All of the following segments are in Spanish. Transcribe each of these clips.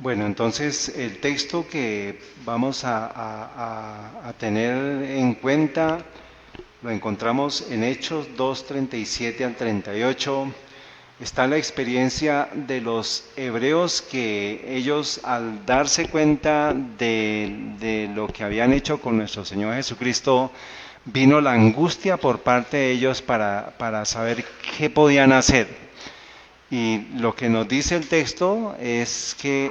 Bueno, entonces el texto que vamos a tener en cuenta lo encontramos en Hechos 2:37 al 38. Está la experiencia de los hebreos que ellos, al darse cuenta de lo que habían hecho con nuestro Señor Jesucristo, vino la angustia por parte de ellos para saber qué podían hacer. Y lo que nos dice el texto es que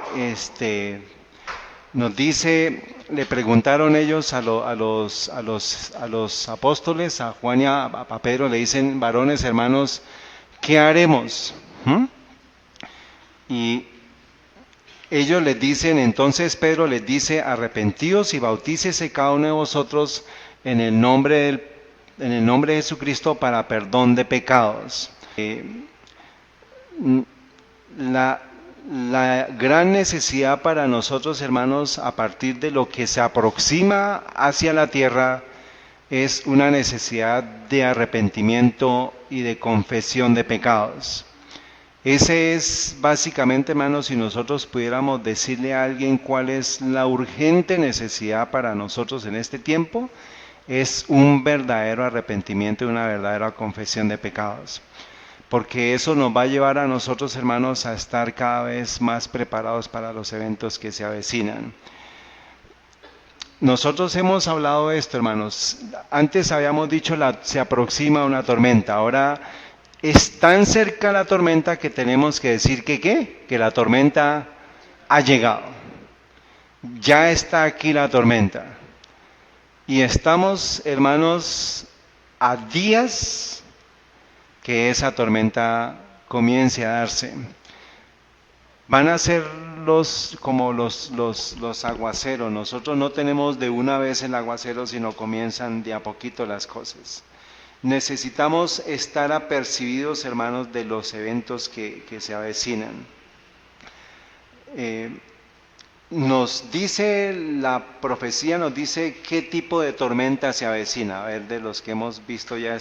nos dice, le preguntaron ellos a los apóstoles, a Juan y a Pedro, le dicen: varones, hermanos, ¿qué haremos? Y ellos les dicen, entonces Pedro les dice: arrepentíos y bautícese cada uno de vosotros en el nombre de Jesucristo para perdón de pecados. La gran necesidad para nosotros, hermanos, a partir de lo que se aproxima hacia la tierra, es una necesidad de arrepentimiento y de confesión de pecados. Ese es básicamente, hermanos, si nosotros pudiéramos decirle a alguien cuál es la urgente necesidad para nosotros en este tiempo, es un verdadero arrepentimiento y una verdadera confesión de pecados. Porque eso nos va a llevar a nosotros, hermanos, a estar cada vez más preparados para los eventos que se avecinan. Nosotros hemos hablado de esto, hermanos. Antes habíamos dicho se aproxima una tormenta. Ahora es tan cerca la tormenta que tenemos que decir que la tormenta ha llegado. Ya está aquí la tormenta. Y estamos, hermanos, a días que esa tormenta comience a darse. Van a ser como los aguaceros. Nosotros no tenemos de una vez el aguacero, sino comienzan de a poquito las cosas. Necesitamos estar apercibidos, hermanos, de los eventos que se avecinan. Nos dice la profecía, nos dice qué tipo de tormenta se avecina. A ver, de los que hemos visto ya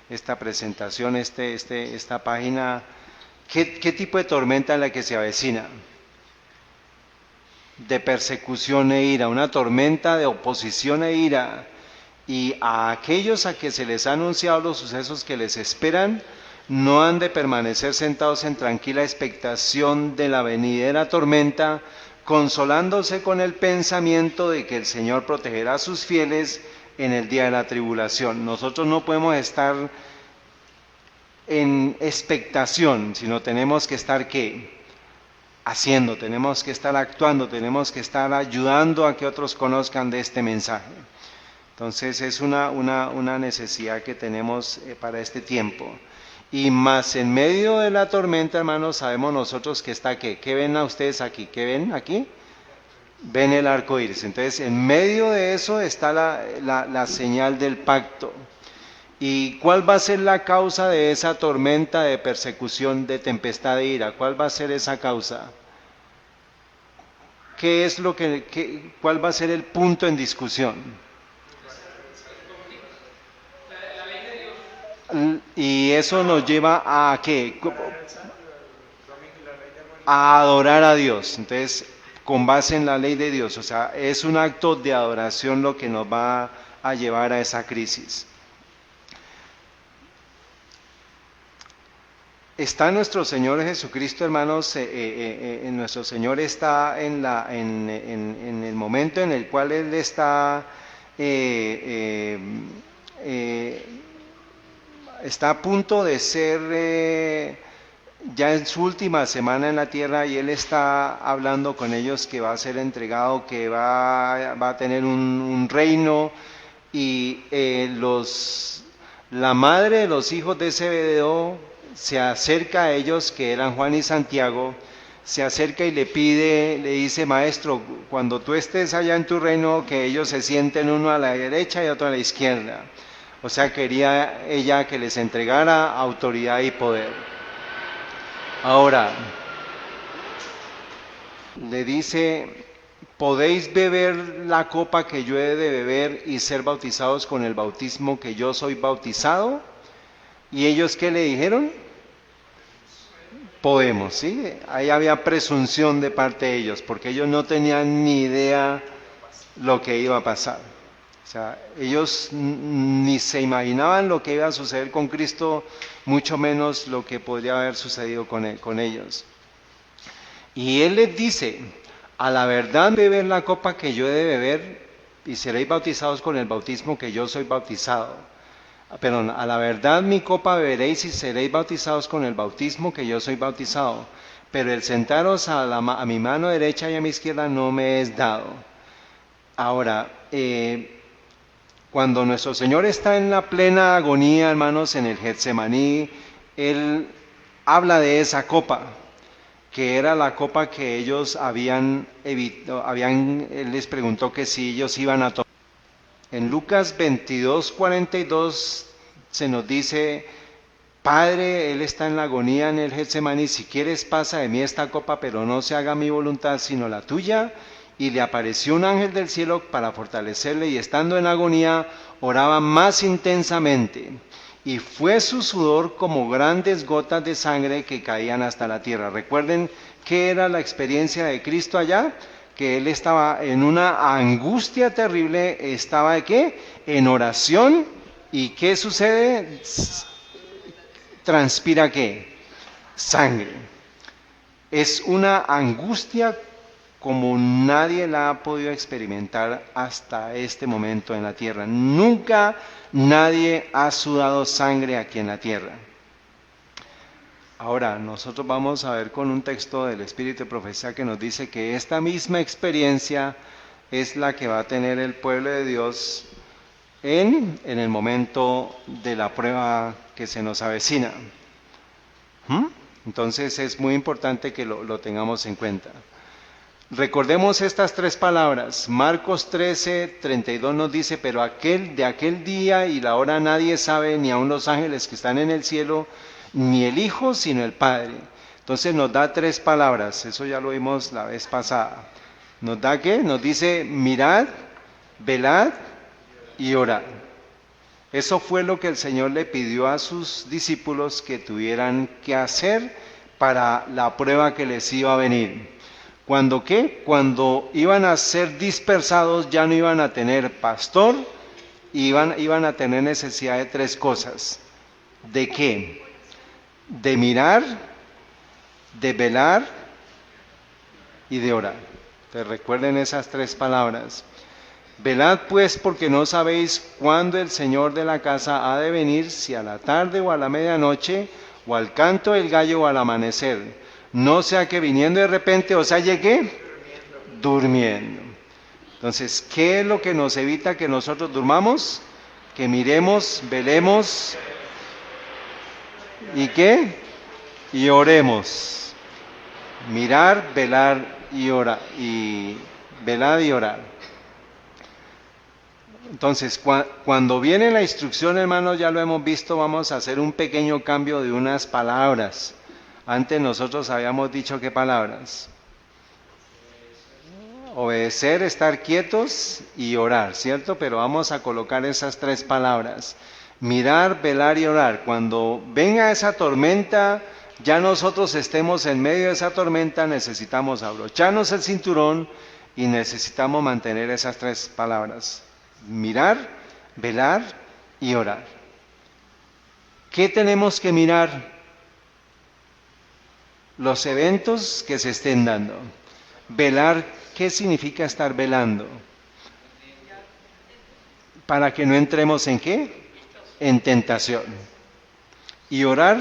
esta presentación, esta página, ¿qué tipo de tormenta es la que se avecina? De persecución e ira, una tormenta de oposición e ira. Y a aquellos a que se les ha anunciado los sucesos que les esperan, no han de permanecer sentados en tranquila expectación de la venidera tormenta, consolándose con el pensamiento de que el Señor protegerá a sus fieles en el día de la tribulación. Nosotros no podemos estar en expectación, sino tenemos que estar ¿qué? Haciendo, tenemos que estar actuando, tenemos que estar ayudando a que otros conozcan de este mensaje. Entonces es una necesidad que tenemos para este tiempo. Y más en medio de la tormenta, hermanos, sabemos nosotros que está ¿qué? ¿Qué ven a ustedes aquí? ¿Qué ven aquí? Ven el arco iris. Entonces en medio de eso está la señal del pacto. ¿Y cuál va a ser la causa de esa tormenta de persecución, de tempestad de ira? ¿Cuál va a ser esa causa? ¿Qué es cuál va a ser el punto en discusión? Y eso nos lleva a ¿qué? A adorar a Dios. Entonces, con base en la ley de Dios, o sea, es un acto de adoración lo que nos va a llevar a esa crisis. Está nuestro Señor Jesucristo, hermanos, nuestro Señor está en el momento en el cual Él está a punto de ser ya en su última semana en la tierra, y Él está hablando con ellos que va a ser entregado, que va a tener un reino, y la madre de los hijos de Zebedeo se acerca a ellos, que eran Juan y Santiago, se acerca y le dice: maestro, cuando tú estés allá en tu reino, que ellos se sienten uno a la derecha y otro a la izquierda. O sea, quería ella que les entregara autoridad y poder. Ahora, le dice: ¿podéis beber la copa que yo he de beber y ser bautizados con el bautismo que yo soy bautizado? ¿Y ellos qué le dijeron? podemos, ¿sí? Ahí había presunción de parte de ellos, porque ellos no tenían ni idea lo que iba a pasar. O sea, ellos ni se imaginaban lo que iba a suceder con Cristo, mucho menos lo que podría haber sucedido con ellos. Y Él les dice, a la verdad beber la copa que yo he de beber, y seréis bautizados con el bautismo que yo soy bautizado. Perdón, a la verdad mi copa beberéis y seréis bautizados con el bautismo que yo soy bautizado. Pero el sentaros a mi mano derecha y a mi izquierda no me es dado. Ahora, cuando nuestro Señor está en la plena agonía, hermanos, en el Getsemaní, Él habla de esa copa, que era la copa que ellos habían evitado, Él les preguntó que si ellos iban a tomar. En Lucas 22:42 se nos dice, Padre, Él está en la agonía en el Getsemaní, si quieres pasa de mí esta copa, pero no se haga mi voluntad sino la tuya. Y le apareció un ángel del cielo para fortalecerle, y estando en agonía oraba más intensamente. Y fue su sudor como grandes gotas de sangre que caían hasta la tierra. Recuerden qué era la experiencia de Cristo allá, que Él estaba en una angustia terrible, estaba ¿de qué? En oración. ¿Y qué sucede? Transpira ¿qué? Sangre. Es una angustia como nadie la ha podido experimentar hasta este momento en la tierra. Nunca nadie ha sudado sangre aquí en la tierra. Ahora, nosotros vamos a ver con un texto del Espíritu de Profecía que nos dice que esta misma experiencia es la que va a tener el pueblo de Dios en el momento de la prueba que se nos avecina. Entonces es muy importante que lo tengamos en cuenta. Recordemos estas tres palabras. Marcos 13:32 nos dice, pero de aquel día y la hora nadie sabe, ni aun los ángeles que están en el cielo, ni el Hijo, sino el Padre. Entonces nos da tres palabras, eso ya lo vimos la vez pasada. ¿Nos da qué? Nos dice, mirad, velad y orad. Eso fue lo que el Señor le pidió a sus discípulos que tuvieran que hacer para la prueba que les iba a venir. ¿Cuándo qué? Cuando iban a ser dispersados ya no iban a tener pastor, iban a tener necesidad de tres cosas. ¿De qué? De mirar, de velar y de orar. Entonces recuerden esas tres palabras. Velad pues porque no sabéis cuándo el Señor de la casa ha de venir, si a la tarde o a la medianoche, o al canto del gallo o al amanecer. No sea que viniendo de repente os llegue durmiendo. Entonces, ¿qué es lo que nos evita que nosotros durmamos? Que miremos, velemos y ¿qué? Y oremos. Mirar, velar y orar. Y velar y orar. Entonces, cuando viene la instrucción, hermanos, ya lo hemos visto, vamos a hacer un pequeño cambio de unas palabras. Antes nosotros habíamos dicho qué palabras. Obedecer, estar quietos y orar, ¿cierto? Pero vamos a colocar esas tres palabras. Mirar, velar y orar. Cuando venga esa tormenta, ya nosotros estemos en medio de esa tormenta, necesitamos abrocharnos el cinturón y necesitamos mantener esas tres palabras. Mirar, velar y orar. ¿Qué tenemos que mirar? Los eventos que se estén dando. Velar, ¿qué significa estar velando? Para que no entremos en ¿qué? En tentación. Y orar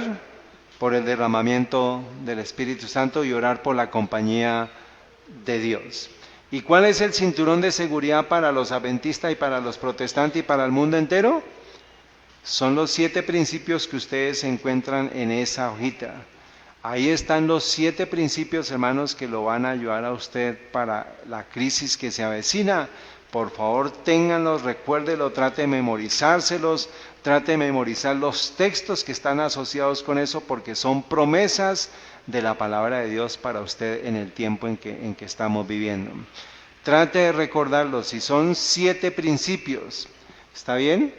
por el derramamiento del Espíritu Santo y orar por la compañía de Dios. ¿Y cuál es el cinturón de seguridad para los adventistas y para los protestantes y para el mundo entero? Son los 7 principios que ustedes encuentran en esa hojita. Ahí están los 7 principios, hermanos, que lo van a ayudar a usted para la crisis que se avecina. Por favor, ténganlos, recuérdenlo, trate de memorizárselos, trate de memorizar los textos que están asociados con eso, porque son promesas de la palabra de Dios para usted en el tiempo en que estamos viviendo. Trate de recordarlos, si son 7 principios, ¿está bien?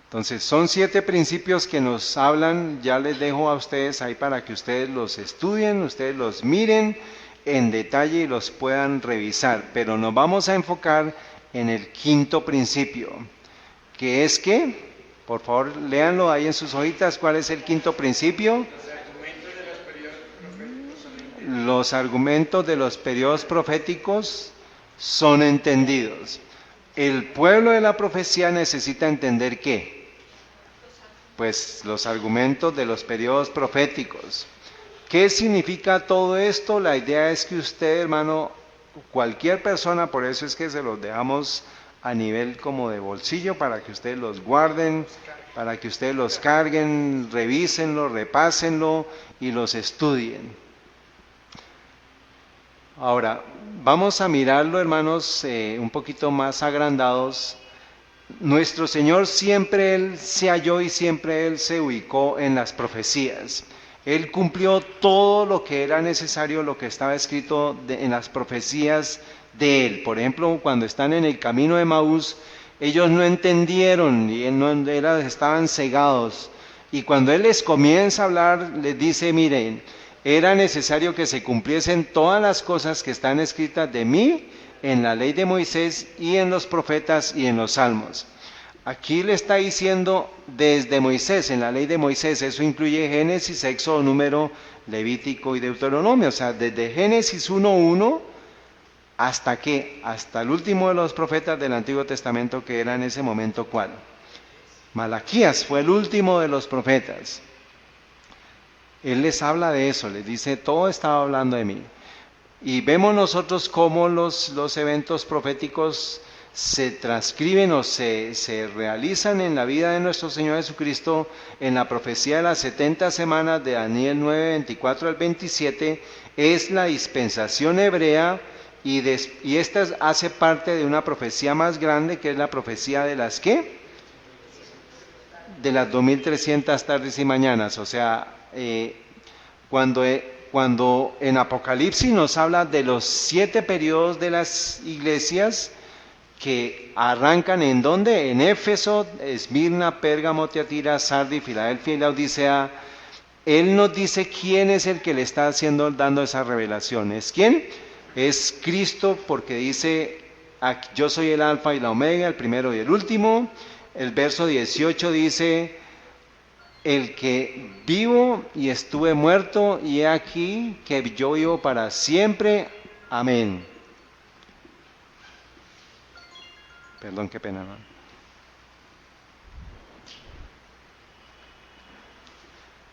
Entonces, son 7 principios que nos hablan, ya les dejo a ustedes ahí para que ustedes los estudien, ustedes los miren en detalle y los puedan revisar, pero nos vamos a enfocar en el 5.º principio, que es que, por favor, léanlo ahí en sus hojitas, ¿cuál es el 5.º principio? Los argumentos de los periodos proféticos son entendidos. El pueblo de la profecía necesita entender ¿qué? Pues los argumentos de los periodos proféticos. ¿Qué significa todo esto? La idea es que usted, hermano, cualquier persona, por eso es que se los dejamos a nivel como de bolsillo para que ustedes los guarden, para que ustedes los carguen, revísenlo, repásenlo y los estudien. Ahora, vamos a mirarlo, hermanos, un poquito más agrandados. Nuestro Señor siempre Él se halló y siempre Él se ubicó en las profecías. Él cumplió todo lo que era necesario, lo que estaba escrito en las profecías de Él. Por ejemplo, cuando están en el camino de Maús, ellos no entendieron y estaban cegados. Y cuando Él les comienza a hablar, les dice, miren, era necesario que se cumpliesen todas las cosas que están escritas de mí en la ley de Moisés y en los profetas y en los salmos. Aquí le está diciendo desde Moisés, en la ley de Moisés, eso incluye Génesis, Éxodo, Número, Levítico y Deuteronomio, o sea, desde Génesis 1:1 hasta ¿qué? Hasta el último de los profetas del Antiguo Testamento, que era en ese momento ¿cuál? Malaquías fue el último de los profetas. Él les habla de eso, les dice, todo estaba hablando de mí. Y vemos nosotros cómo los eventos proféticos se transcriben o se realizan en la vida de nuestro Señor Jesucristo en la profecía de las 70 semanas de Daniel 9, 24 al 27, es la dispensación hebrea y esta hace parte de una profecía más grande que es la profecía de las ¿qué? De las 2300 tardes y mañanas, o sea, cuando en Apocalipsis nos habla de los 7 periodos de las iglesias que arrancan ¿en dónde? En Éfeso, Esmirna, Pérgamo, Tiatira, Sardis, Filadelfia y Laodicea. Él nos dice quién es el que le está dando esa revelación. ¿Es quién? Es Cristo, porque dice, yo soy el alfa y la omega, el primero y el último. El verso 18 dice, el que vivo y estuve muerto, y he aquí que yo vivo para siempre. Amén. Perdón, qué pena, ¿no?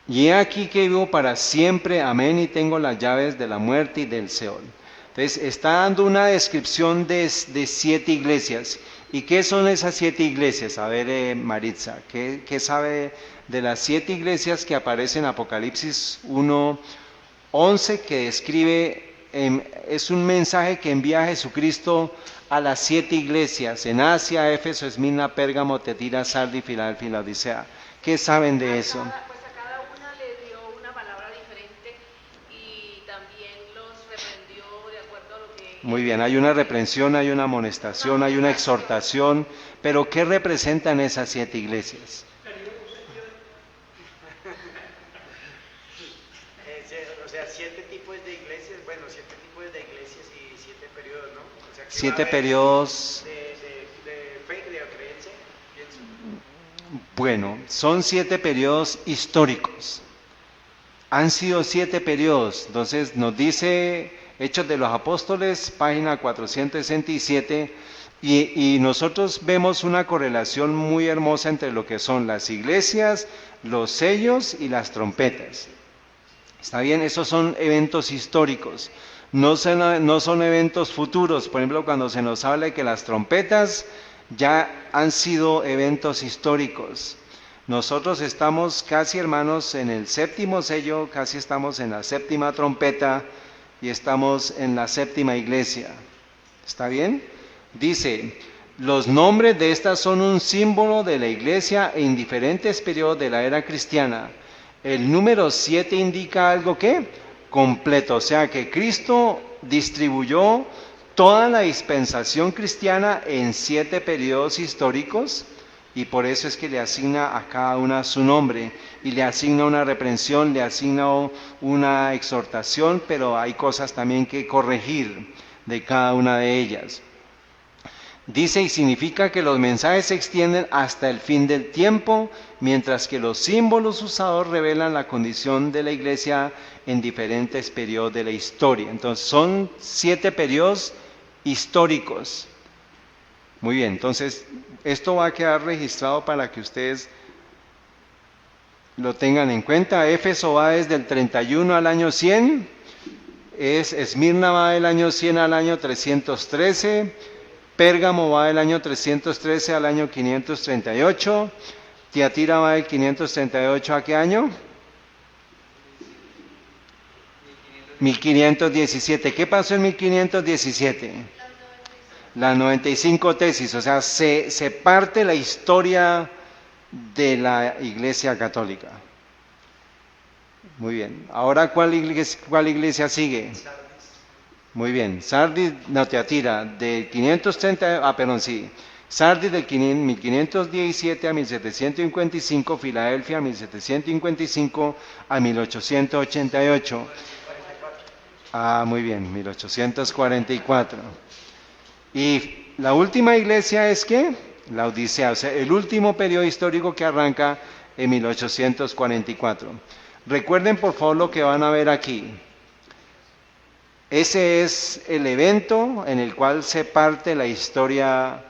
Y he aquí que vivo para siempre. Amén. Y tengo las llaves de la muerte y del Seol. Entonces, está dando una descripción de 7 iglesias. ¿Y qué son esas 7 iglesias? A ver, Maritza, ¿qué sabe de las 7 iglesias que aparecen en Apocalipsis 1:11, que describe, es un mensaje que envía Jesucristo a las 7 iglesias, en Asia, Éfeso, Esmirna, Pérgamo, Tiatira, Sardis, Filadelfia y Laodicea? ¿Qué saben de eso? Pues a cada una le dio una palabra diferente y también los reprendió de acuerdo a lo que... Muy bien, hay una reprensión, hay una amonestación, hay una exhortación, pero ¿qué representan esas 7 iglesias? O sea, 7 tipos de iglesias, bueno, 7 tipos de iglesias y 7 periodos, ¿no? O sea, 7 periodos. De fe y de creencia, pienso. Bueno, son 7 periodos históricos. Han sido 7 periodos. Entonces nos dice Hechos de los Apóstoles, página 467, y nosotros vemos una correlación muy hermosa entre lo que son las iglesias, los sellos y las trompetas. ¿Está bien? Esos son eventos históricos, no son eventos futuros. Por ejemplo, cuando se nos habla de que las trompetas ya han sido eventos históricos. Nosotros estamos casi, hermanos, en el 7º sello, casi estamos en la 7ª trompeta y estamos en la 7ª iglesia. ¿Está bien? Dice, los nombres de estas son un símbolo de la iglesia en diferentes periodos de la era cristiana. El número 7 indica algo que completo, o sea que Cristo distribuyó toda la dispensación cristiana en 7 periodos históricos y por eso es que le asigna a cada una su nombre, y le asigna una reprensión, le asigna una exhortación, pero hay cosas también que corregir de cada una de ellas. Dice, y significa que los mensajes se extienden hasta el fin del tiempo, mientras que los símbolos usados revelan la condición de la iglesia en diferentes periodos de la historia. Entonces son 7 periodos históricos. Muy bien, entonces esto va a quedar registrado para que ustedes lo tengan en cuenta. Éfeso va desde el 31 al año 100, Esmirna va del año 100 al año 313, Pérgamo va del año 313 al año 538, Tiatira va del 538 ¿a qué año? 1517. ¿Qué pasó en 1517? Las 95 tesis, o sea, se parte la historia de la Iglesia Católica. Muy bien. Ahora, ¿cuál iglesia sigue? Muy bien. Sardis, no, Tiatira, del 530, Sardis del 1517 a 1755, Filadelfia 1755 a 1888. Muy bien, 1844. Y la última iglesia es ¿qué? La Odisea, o sea, el último periodo histórico que arranca en 1844. Recuerden por favor lo que van a ver aquí. Ese es el evento en el cual se parte la historia,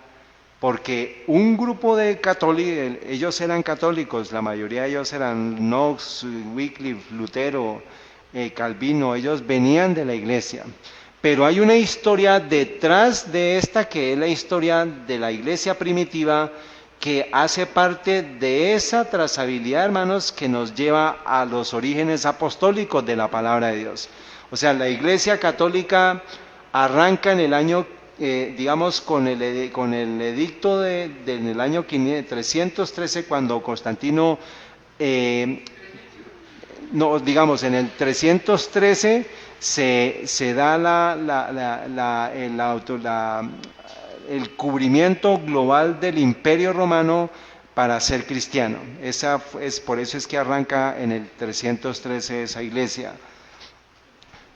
porque un grupo de católicos, ellos eran católicos, la mayoría de ellos eran Knox, Wycliffe, Lutero, Calvino, ellos venían de la iglesia. Pero hay una historia detrás de esta que es la historia de la iglesia primitiva, que hace parte de esa trazabilidad, hermanos, que nos lleva a los orígenes apostólicos de la palabra de Dios. O sea, la iglesia católica arranca en el año, digamos, con el edicto en el año 313, cuando Constantino, en el 313 se da el cubrimiento global del Imperio Romano para ser cristiano. Por eso es que arranca en el 313 esa iglesia.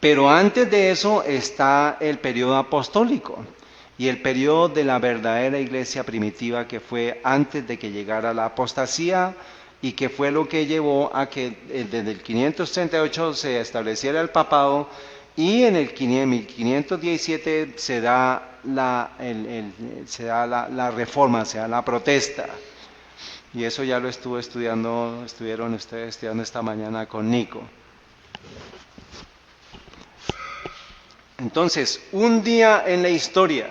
Pero antes de eso está el periodo apostólico y el periodo de la verdadera iglesia primitiva, que fue antes de que llegara la apostasía y que fue lo que llevó a que desde el 538 se estableciera el papado, y en el 1517 se da la reforma, se da la protesta. Y eso ya lo estuvieron ustedes estudiando esta mañana con Nico. Entonces, un día en la historia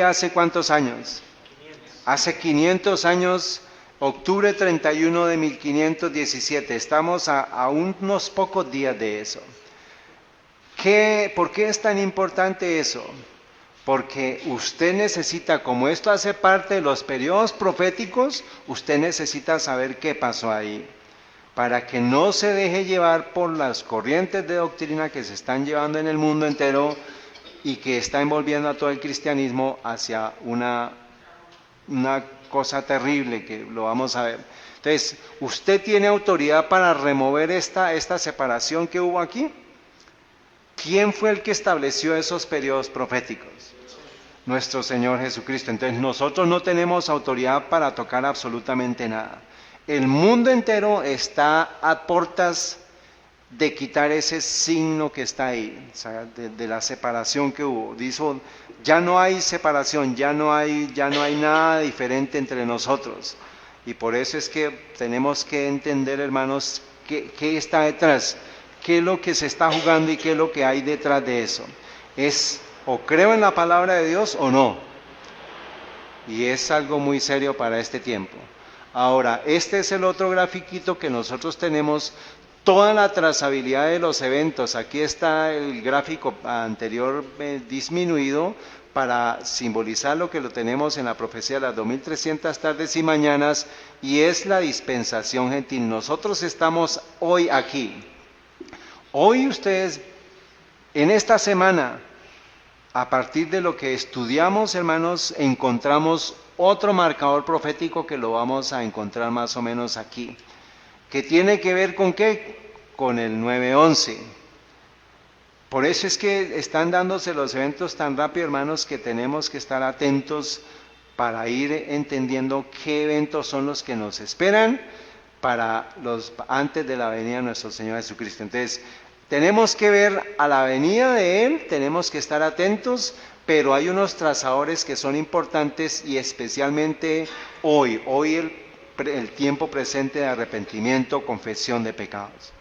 ¿hace cuántos años? 500. Hace 500 años, octubre 31 de 1517, estamos a unos pocos días de eso. ¿Por qué es tan importante eso? Porque usted necesita, como esto hace parte de los periodos proféticos, usted necesita saber qué pasó ahí, para que no se deje llevar por las corrientes de doctrina que se están llevando en el mundo entero y que está envolviendo a todo el cristianismo hacia una cosa terrible, que lo vamos a ver. Entonces, ¿usted tiene autoridad para remover esta separación que hubo aquí? ¿Quién fue el que estableció esos periodos proféticos? Nuestro Señor Jesucristo. Entonces, nosotros no tenemos autoridad para tocar absolutamente nada. El mundo entero está a puertas de quitar ese signo que está ahí, o sea, de la separación que hubo. Dijo, ya no hay separación, ya no hay nada diferente entre nosotros. Y por eso es que tenemos que entender, hermanos, qué está detrás, qué es lo que se está jugando y qué es lo que hay detrás de eso. Es o creo en la palabra de Dios o no. Y es algo muy serio para este tiempo. Ahora, este es el otro grafiquito que nosotros tenemos, toda la trazabilidad de los eventos. Aquí está el gráfico anterior disminuido para simbolizar lo que lo tenemos en la profecía de las 2300 tardes y mañanas, y es la dispensación gentil. Nosotros estamos hoy aquí. Hoy ustedes, en esta semana, a partir de lo que estudiamos, hermanos, encontramos otro marcador profético que lo vamos a encontrar más o menos aquí, que tiene que ver con ¿qué? Con el 9-11. Por eso es que están dándose los eventos tan rápido, hermanos, que tenemos que estar atentos para ir entendiendo qué eventos son los que nos esperan antes de la venida de nuestro Señor Jesucristo. Entonces, tenemos que ver a la venida de Él, tenemos que estar atentos, pero hay unos trazadores que son importantes y especialmente hoy el tiempo presente de arrepentimiento, confesión de pecados.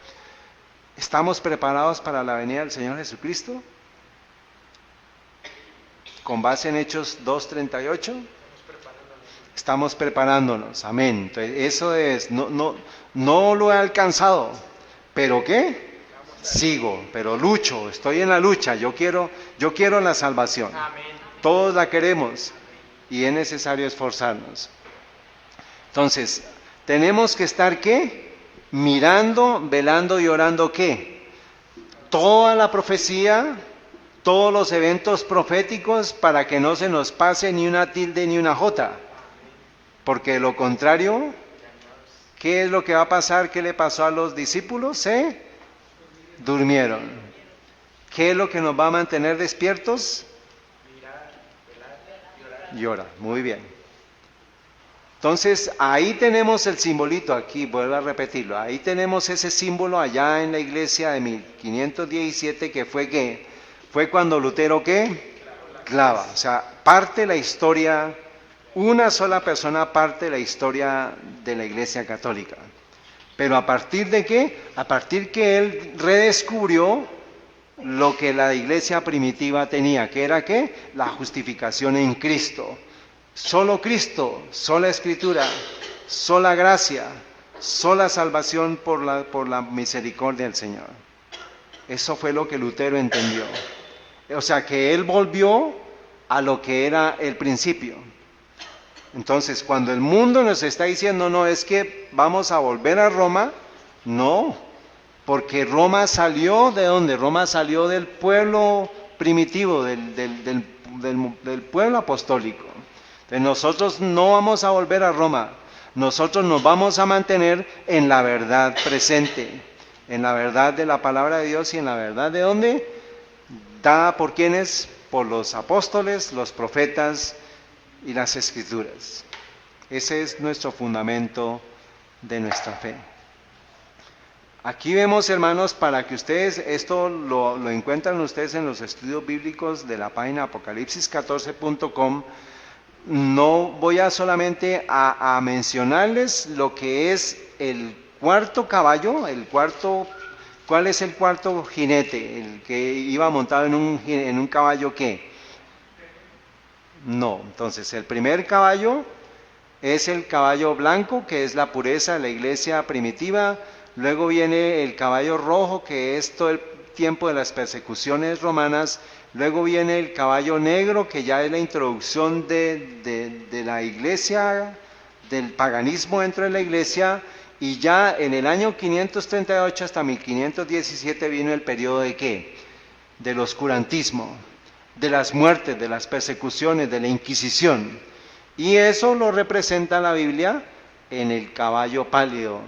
¿Estamos preparados para la venida del Señor Jesucristo? Con base en Hechos 2:38. Estamos preparándonos, amén. Entonces, eso es, no lo he alcanzado, pero ¿qué? Sigo, pero lucho, estoy en la lucha, yo quiero la salvación. Todos la queremos y es necesario esforzarnos. Entonces, tenemos que estar ¿qué? Mirando, velando y orando ¿qué? Toda la profecía, todos los eventos proféticos para que no se nos pase ni una tilde ni una jota. Porque de lo contrario, ¿qué es lo que va a pasar? ¿Qué le pasó a los discípulos? Se durmieron. ¿Qué es lo que nos va a mantener despiertos? Mirar, velar Y orar. Muy bien. Entonces, ahí tenemos el simbolito, aquí vuelvo a repetirlo, ahí tenemos ese símbolo allá en la iglesia de 1517 que fue ¿qué? Fue cuando Lutero ¿qué? Clava, o sea, parte la historia, una sola persona parte la historia de la iglesia católica. Pero ¿a partir de qué? A partir que él redescubrió lo que la iglesia primitiva tenía, que era ¿qué? La justificación en Cristo. Solo Cristo, sola Escritura, sola gracia, sola salvación por la misericordia del Señor. Eso fue lo que Lutero entendió. O sea que él volvió a lo que era el principio. Entonces, cuando el mundo nos está diciendo, no, es que vamos a volver a Roma, no, porque Roma salió ¿de dónde? Roma salió del pueblo primitivo, del pueblo apostólico. Entonces, nosotros no vamos a volver a Roma, nosotros nos vamos a mantener en la verdad presente, en la verdad de la palabra de Dios y en la verdad de dónde? Dada por quienes, por los apóstoles, los profetas y las escrituras. Ese es nuestro fundamento de nuestra fe. Aquí vemos, hermanos, para que ustedes, esto lo encuentran ustedes en los estudios bíblicos de la página apocalipsis14.com. No voy a solamente a mencionarles lo que es el cuarto caballo, ¿cuál es el cuarto jinete? El que iba montado en un caballo ¿qué? No, entonces el primer caballo es el caballo blanco, que es la pureza de la iglesia primitiva. Luego viene el caballo rojo, que es todo el tiempo de las persecuciones romanas. Luego viene el caballo negro, que ya es la introducción de la iglesia, del paganismo dentro de la iglesia. Y ya en el año 538 hasta 1517 vino el periodo de ¿qué? Del oscurantismo, de las muertes, de las persecuciones, de la Inquisición. Y eso lo representa la Biblia en el caballo pálido.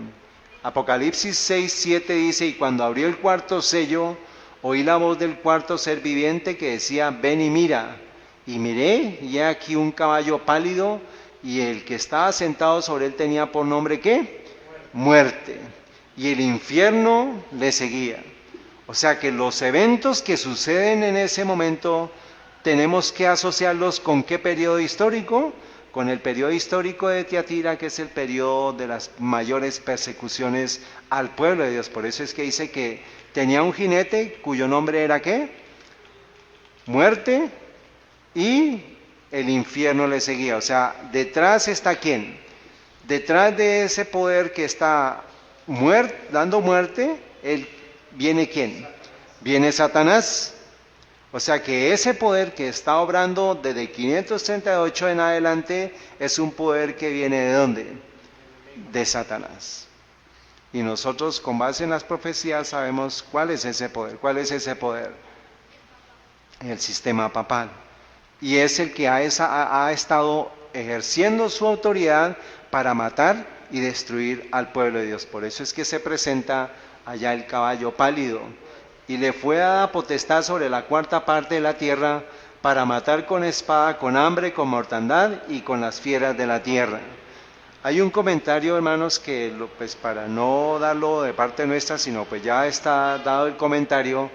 Apocalipsis 6:7 dice, y cuando abrió el cuarto sello, oí la voz del cuarto ser viviente que decía, ven y mira. Y miré, y he aquí un caballo pálido, y el que estaba sentado sobre él tenía por nombre ¿qué? Muerte. Y el infierno le seguía. O sea que los eventos que suceden en ese momento tenemos que asociarlos con ¿qué periodo histórico? Con el periodo histórico de Tiatira, que es el periodo de las mayores persecuciones al pueblo de Dios. Por eso es que dice que tenía un jinete cuyo nombre era ¿qué? Muerte, y el infierno le seguía. O sea, detrás está ¿quién? Detrás de ese poder que está dando muerte, viene ¿quién? Viene Satanás. O sea que ese poder que está obrando desde 538 en adelante es un poder que viene ¿de dónde? De Satanás. Y nosotros con base en las profecías sabemos cuál es ese poder. ¿Cuál es ese poder? el sistema papal. Y es el que ha estado ejerciendo su autoridad para matar y destruir al pueblo de Dios. Por eso es que se presenta allá el caballo pálido. Y le fue dada potestad sobre la cuarta parte de la tierra para matar con espada, con hambre, con mortandad y con las fieras de la tierra. Hay un comentario, hermanos, que pues para no darlo de parte nuestra, sino pues ya está dado el comentario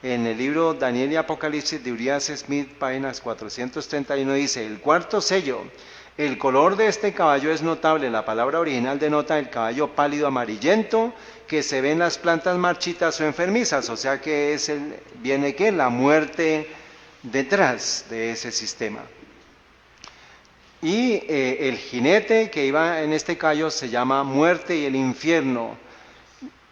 en el libro Daniel y Apocalipsis de Urias Smith, páginas 431, dice: el cuarto sello, el color de este caballo es notable. La palabra original denota el caballo pálido amarillento que se ve en las plantas marchitas o enfermizas, o sea que viene ¿qué? La muerte detrás de ese sistema. Y el jinete que iba en este caballo se llama muerte y el infierno.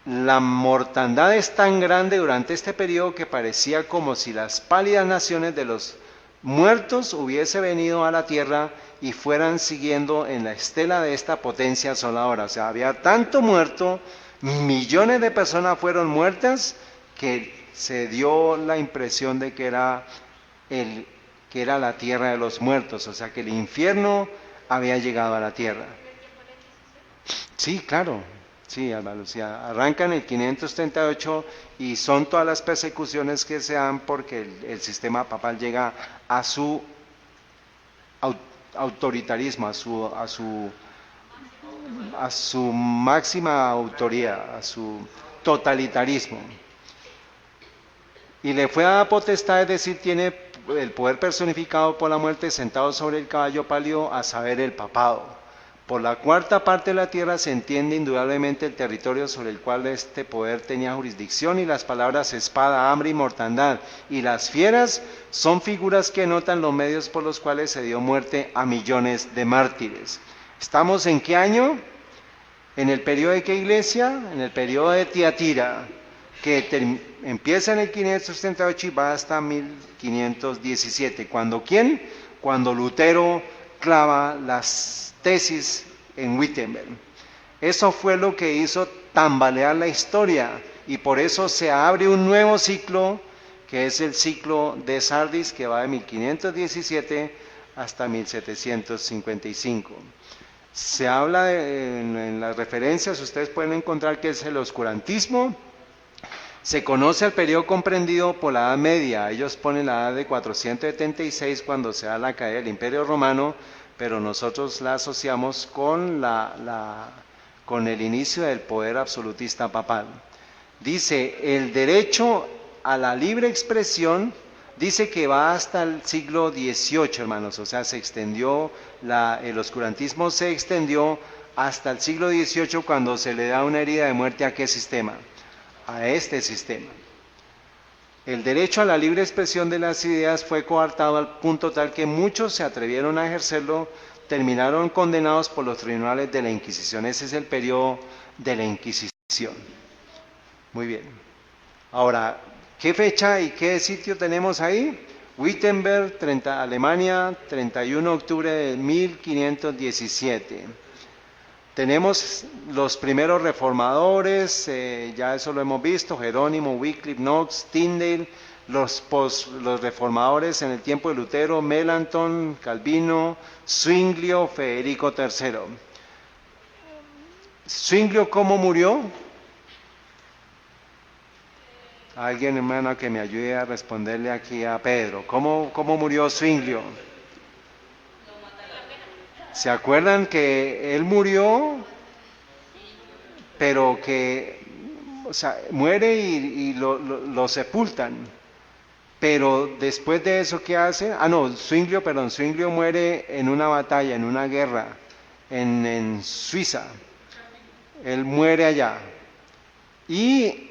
La mortandad es tan grande durante este periodo que parecía como si las pálidas naciones de los muertos hubiese venido a la tierra y fueran siguiendo en la estela de esta potencia asoladora. O sea, había tanto muerto, millones de personas fueron muertas, que se dio la impresión de que era la tierra de los muertos, o sea que el infierno había llegado a la tierra. Sí, claro, sí, Álvaro, sí, arrancan el 538 y son todas las persecuciones que se dan porque el sistema papal llega a su autoritarismo, a su máxima autoría, a su totalitarismo. Y le fue dada potestad, es decir, tiene el poder personificado por la muerte sentado sobre el caballo pálido, a saber, el papado. Por la cuarta parte de la tierra se entiende indudablemente el territorio sobre el cual este poder tenía jurisdicción, y las palabras espada, hambre y mortandad y las fieras son figuras que notan los medios por los cuales se dio muerte a millones de mártires. ¿Estamos en qué año? ¿En el periodo de qué iglesia? En el periodo de Tiatira, que empieza en el 568 y va hasta 1517. ¿Cuándo quién? Cuando Lutero clava las tesis en Wittenberg. Eso fue lo que hizo tambalear la historia, y por eso se abre un nuevo ciclo, que es el ciclo de Sardis, que va de 1517 hasta 1755. Se habla en las referencias, ustedes pueden encontrar que es el oscurantismo. Se conoce el periodo comprendido por la Edad Media. Ellos ponen la edad de 476 cuando se da la caída del Imperio Romano, pero nosotros la asociamos con el inicio del poder absolutista papal. Dice, el derecho a la libre expresión, dice que va hasta el siglo XVIII, hermanos, o sea, se extendió, el oscurantismo se extendió hasta el siglo XVIII, cuando se le da una herida de muerte ¿a qué sistema? A este sistema. El derecho a la libre expresión de las ideas fue coartado al punto tal que muchos se atrevieron a ejercerlo, terminaron condenados por los tribunales de la Inquisición. Ese es el periodo de la Inquisición. Muy bien. Ahora, ¿qué fecha y qué sitio tenemos ahí? Wittenberg, Alemania, 31 de octubre de 1517. Tenemos los primeros reformadores, ya eso lo hemos visto: Jerónimo, Wycliffe, Knox, Tyndale. Los reformadores en el tiempo de Lutero: Melanchthon, Calvino, Zwinglio, Federico III. ¿Zwinglio cómo murió? Alguien, hermano, que me ayude a responderle aquí a Pedro. ¿Cómo murió Zwinglio? ¿Se acuerdan que él murió, pero que, o sea, muere y lo sepultan? Pero después de eso, ¿qué hace? Zwinglio muere en una batalla, en una guerra, en Suiza. Él muere allá. Y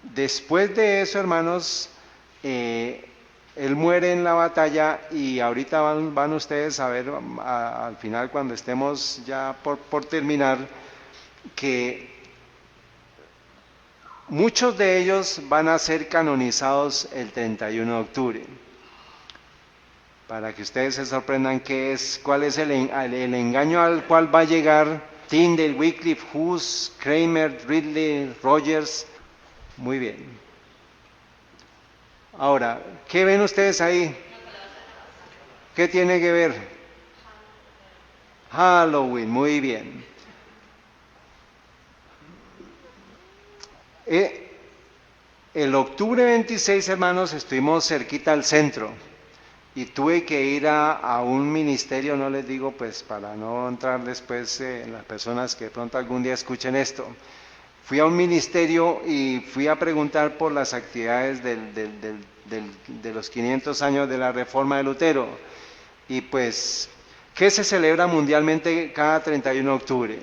después de eso, hermanos, él muere en la batalla, y ahorita van ustedes a ver al final, cuando estemos ya por terminar, que muchos de ellos van a ser canonizados el 31 de octubre. Para que ustedes se sorprendan cuál es el engaño al cual va a llegar Tyndale, Wycliffe, Hus, Kramer, Ridley, Rogers. Muy bien. Ahora, ¿qué ven ustedes ahí? ¿Qué tiene que ver? Halloween, muy bien. El octubre 26, hermanos, estuvimos cerquita al centro y tuve que ir a un ministerio, no les digo pues para no entrar después en las personas que de pronto algún día escuchen esto. Fui a un ministerio y fui a preguntar por las actividades de los 500 años de la Reforma de Lutero. Y pues, ¿qué se celebra mundialmente cada 31 de octubre?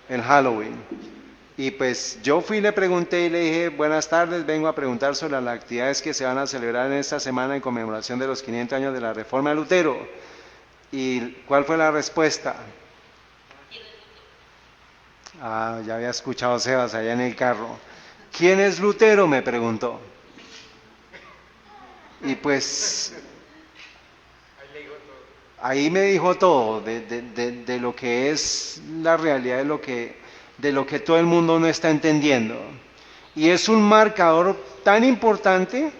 El Halloween. Y pues yo fui y le pregunté y le dije, buenas tardes, vengo a preguntar sobre las actividades que se van a celebrar en esta semana en conmemoración de los 500 años de la Reforma de Lutero. ¿Y cuál fue la respuesta? Ah, ya había escuchado a Sebas allá en el carro. ¿Quién es Lutero?, me preguntó. Y pues ahí me dijo todo de lo que es la realidad, de lo que todo el mundo no está entendiendo. Y es un marcador tan importante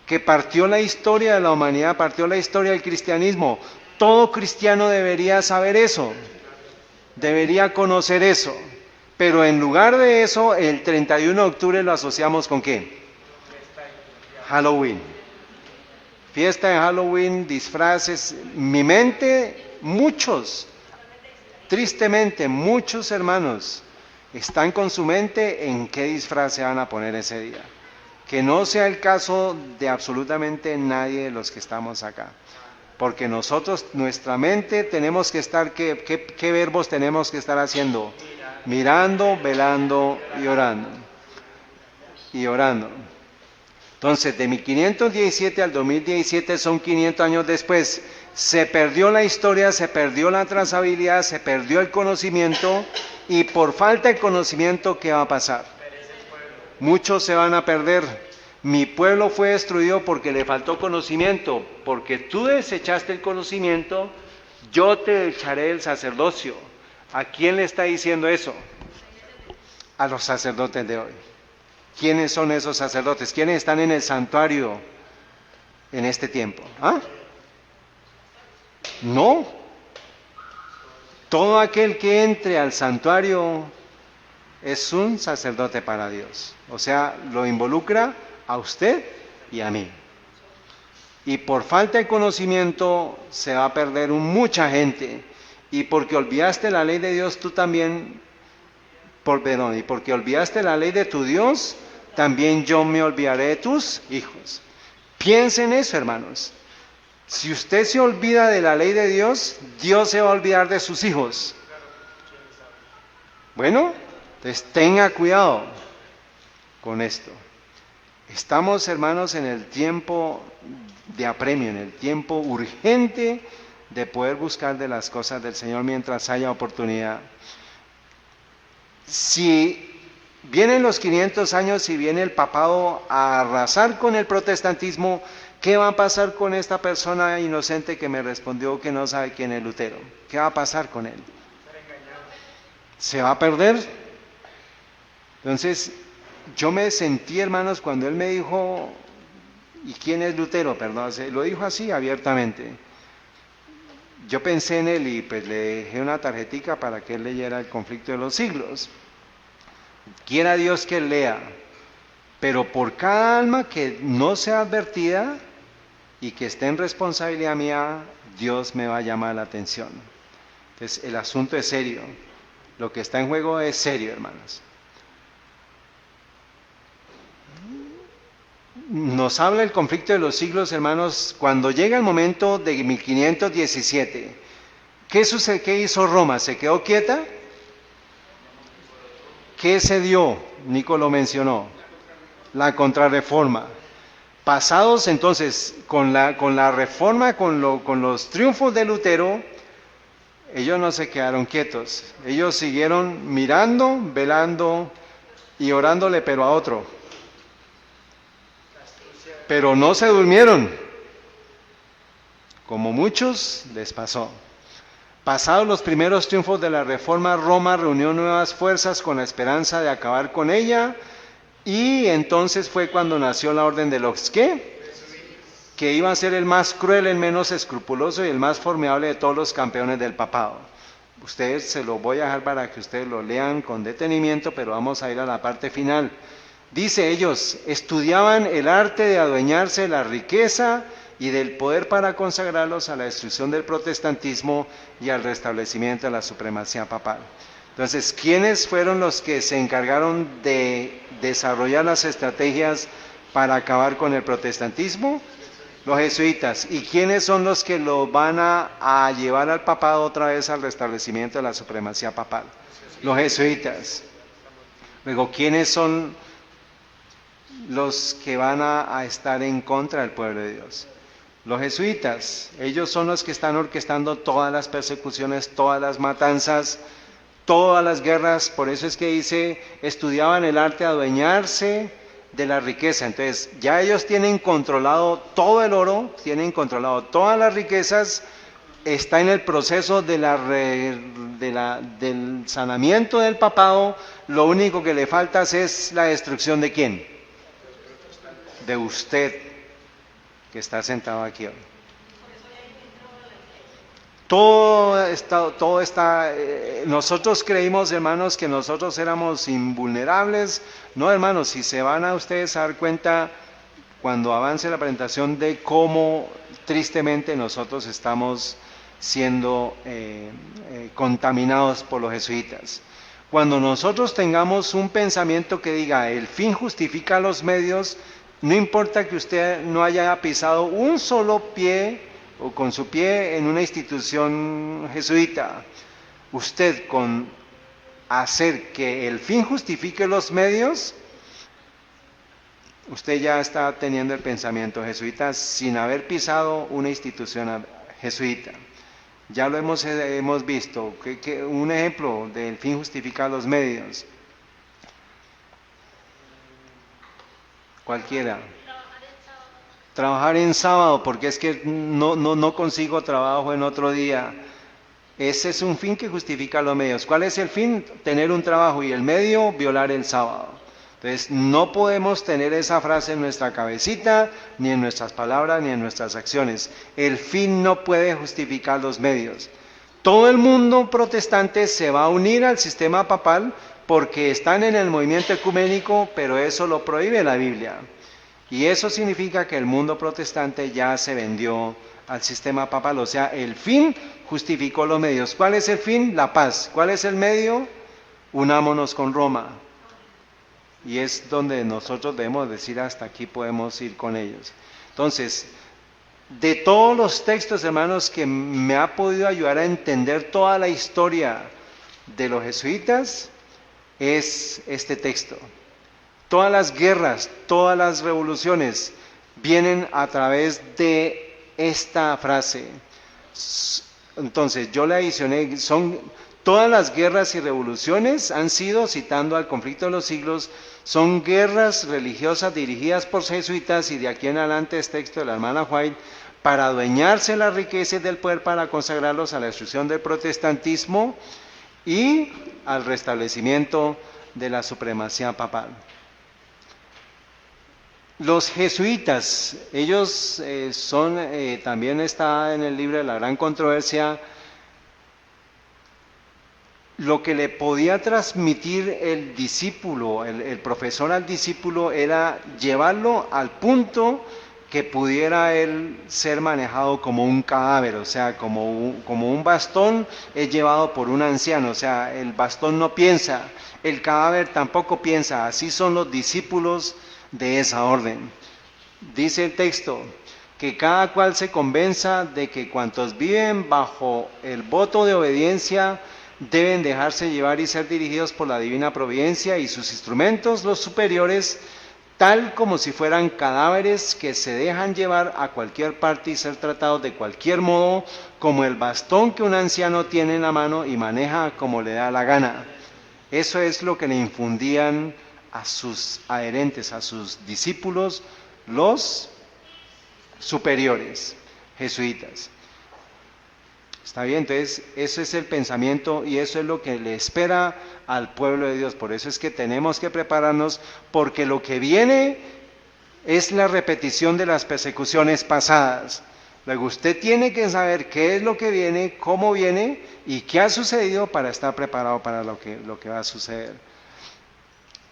que partió la historia de la humanidad, partió la historia del cristianismo. Todo cristiano debería saber eso, debería conocer eso. Pero en lugar de eso, el 31 de octubre lo asociamos ¿con qué? Halloween. Fiesta de Halloween, disfraces. Mi mente, muchos, tristemente, muchos hermanos están con su mente en qué disfraz se van a poner ese día. Que no sea el caso de absolutamente nadie de los que estamos acá. Porque nosotros, nuestra mente, tenemos que estar, ¿qué verbos tenemos que estar haciendo? Mirando, velando y orando. Y orando. Entonces, de 1517 al 2017 son 500 años después. Se perdió la historia, se perdió la trazabilidad, se perdió el conocimiento, y por falta de conocimiento, ¿qué va a pasar? Muchos se van a perder. Mi pueblo fue destruido porque le faltó conocimiento, porque tú desechaste el conocimiento, yo te echaré el sacerdocio. ¿A quién le está diciendo eso? A los sacerdotes de hoy. ¿Quiénes son esos sacerdotes? ¿Quiénes están en el santuario en este tiempo? ¿Ah? No. Todo aquel que entre al santuario es un sacerdote para Dios. O sea, lo involucra a usted y a mí. Y por falta de conocimiento se va a perder mucha gente. Y porque olvidaste la ley de Dios, tú también, y porque olvidaste la ley de tu Dios, también yo me olvidaré de tus hijos. Piensen eso, hermanos. Si usted se olvida de la ley de Dios, Dios se va a olvidar de sus hijos. Bueno, entonces tenga cuidado con esto. Estamos, hermanos, en el tiempo de apremio, en el tiempo urgente de poder buscar de las cosas del Señor mientras haya oportunidad. Si vienen los 500 años y viene el papado a arrasar con el protestantismo, ¿qué va a pasar con esta persona inocente que me respondió que no sabe quién es Lutero? ¿Qué va a pasar con él? ¿Se va a perder? Entonces, yo me sentí, hermanos, cuando él me dijo, ¿y quién es Lutero? Perdón, lo dijo así abiertamente. Yo pensé en él y pues le dejé una tarjetica para que él leyera El conflicto de los siglos. Quiera Dios que él lea, pero por cada alma que no sea advertida y que esté en responsabilidad mía, Dios me va a llamar la atención. Entonces el asunto es serio, lo que está en juego es serio, hermanos. Nos habla el conflicto de los siglos, hermanos, cuando llega el momento de 1517. ¿Qué sucede? ¿Qué hizo Roma? ¿Se quedó quieta? ¿Qué se dio? Nico lo mencionó. La contrarreforma. Pasados entonces, con la reforma, con los triunfos de Lutero, ellos no se quedaron quietos. Ellos siguieron mirando, velando y orándole, pero a otro. Pero no se durmieron, como muchos les pasó. Pasados los primeros triunfos de la Reforma, Roma reunió nuevas fuerzas con la esperanza de acabar con ella, y entonces fue cuando nació la orden de los ¿qué? que iba a ser el más cruel, el menos escrupuloso y el más formidable de todos los campeones del papado. Ustedes se lo voy a dejar para que ustedes lo lean con detenimiento, pero vamos a ir a la parte final. Dice: ellos estudiaban el arte de adueñarse de la riqueza y del poder para consagrarlos a la destrucción del protestantismo y al restablecimiento de la supremacía papal. Entonces, ¿quiénes fueron los que se encargaron de desarrollar las estrategias para acabar con el protestantismo? Los jesuitas. ¿Y quiénes son los que lo van a llevar al papado otra vez al restablecimiento de la supremacía papal? Los jesuitas. Luego, ¿quiénes son los que van a estar en contra del pueblo de Dios? Los jesuitas. Ellos son los que están orquestando todas las persecuciones, todas las matanzas, todas las guerras. Por eso es que dice: estudiaban el arte de adueñarse de la riqueza. Entonces, ya ellos tienen controlado todo el oro, tienen controlado todas las riquezas, está en el proceso del sanamiento del papado. Lo único que le falta es la destrucción ¿de quién? De usted, que está sentado aquí hoy. Todo está, nosotros creímos, hermanos, que nosotros éramos invulnerables. No, hermanos, si se van a ustedes a dar cuenta cuando avance la presentación de cómo tristemente nosotros estamos siendo contaminados por los jesuitas. Cuando nosotros tengamos un pensamiento que diga: el fin justifica los medios, no importa que usted no haya pisado un solo pie o con su pie en una institución jesuita, usted con hacer que el fin justifique los medios, usted ya está teniendo el pensamiento jesuita sin haber pisado una institución jesuita. Ya lo hemos visto, un ejemplo del fin justifica los medios. Cualquiera. Trabajar en sábado, porque es que no consigo trabajo en otro día. Ese es un fin que justifica los medios. ¿Cuál es el fin? Tener un trabajo, y el medio, violar el sábado. Entonces, no podemos tener esa frase en nuestra cabecita, ni en nuestras palabras, ni en nuestras acciones. El fin no puede justificar los medios. Todo el mundo protestante se va a unir al sistema papal porque están en el movimiento ecuménico, pero eso lo prohíbe la Biblia. Y eso significa que el mundo protestante ya se vendió al sistema papal. O sea, el fin justificó los medios. ¿Cuál es el fin? La paz. ¿Cuál es el medio? Unámonos con Roma. Y es donde nosotros debemos decir: hasta aquí podemos ir con ellos. Entonces, de todos los textos, hermanos, que me ha podido ayudar a entender toda la historia de los jesuitas, es este texto. Todas las guerras, todas las revoluciones vienen a través de esta frase. Entonces, yo la adicioné, todas las guerras y revoluciones han sido, citando al conflicto de los siglos, son guerras religiosas dirigidas por jesuitas, y de aquí en adelante es texto de la hermana White, para adueñarse de las riquezas del poder para consagrarlos a la destrucción del protestantismo y al restablecimiento de la supremacía papal. Los jesuitas, ellos también está en el libro de la gran controversia, lo que le podía transmitir el discípulo, el profesor al discípulo, era llevarlo al punto que pudiera él ser manejado como un cadáver, o sea, como un bastón es llevado por un anciano. O sea, el bastón no piensa, el cadáver tampoco piensa. Así son los discípulos de esa orden. Dice el texto: que cada cual se convenza de que cuantos viven bajo el voto de obediencia deben dejarse llevar y ser dirigidos por la divina providencia, y sus instrumentos, los superiores, tal como si fueran cadáveres que se dejan llevar a cualquier parte y ser tratados de cualquier modo, como el bastón que un anciano tiene en la mano y maneja como le da la gana. Eso es lo que le infundían a sus adherentes, a sus discípulos, los superiores jesuitas. Está bien, entonces eso es el pensamiento y eso es lo que le espera al pueblo de Dios. Por eso es que tenemos que prepararnos, porque lo que viene es la repetición de las persecuciones pasadas. Luego usted tiene que saber qué es lo que viene, cómo viene y qué ha sucedido para estar preparado para lo que va a suceder.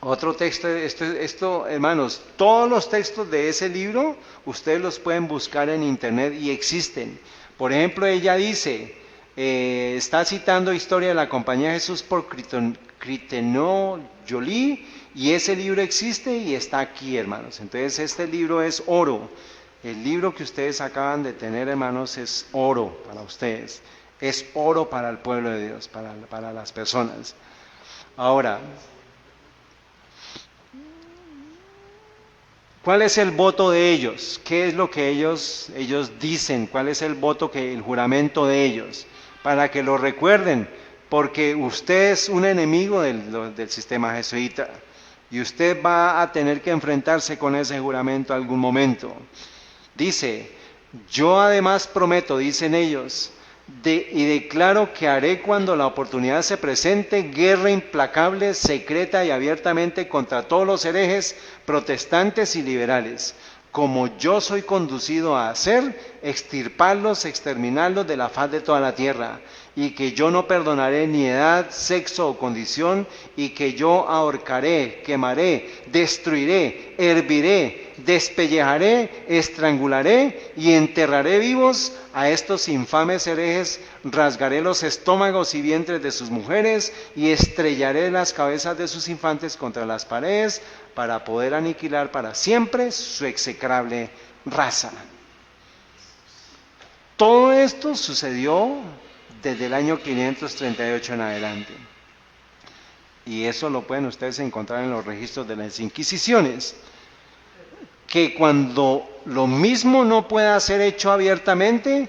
Otro texto, esto, hermanos, todos los textos de ese libro ustedes los pueden buscar en internet y existen. Por ejemplo, ella dice, está citando Historia de la Compañía de Jesús por Critenó Joly, y ese libro existe y está aquí, hermanos. Entonces este libro es oro. El libro que ustedes acaban de tener, hermanos, es oro para ustedes. Es oro para el pueblo de Dios, para las personas. Ahora, ¿cuál es el voto de ellos? ¿Qué es lo que ellos dicen? ¿Cuál es el voto, el juramento de ellos? Para que lo recuerden, porque usted es un enemigo del sistema jesuita y usted va a tener que enfrentarse con ese juramento algún momento. Dice, yo además prometo, dicen ellos, y declaro que haré cuando la oportunidad se presente guerra implacable, secreta y abiertamente contra todos los herejes, protestantes y liberales, como yo soy conducido a hacer, extirparlos, exterminarlos de la faz de toda la tierra, y que yo no perdonaré ni edad, sexo o condición, y que yo ahorcaré, quemaré, destruiré, herviré, despellejaré, estrangularé y enterraré vivos a estos infames herejes, rasgaré los estómagos y vientres de sus mujeres y estrellaré las cabezas de sus infantes contra las paredes para poder aniquilar para siempre su execrable raza. Todo esto sucedió desde el año 538 en adelante. Y eso lo pueden ustedes encontrar en los registros de las Inquisiciones. Que cuando lo mismo no pueda ser hecho abiertamente,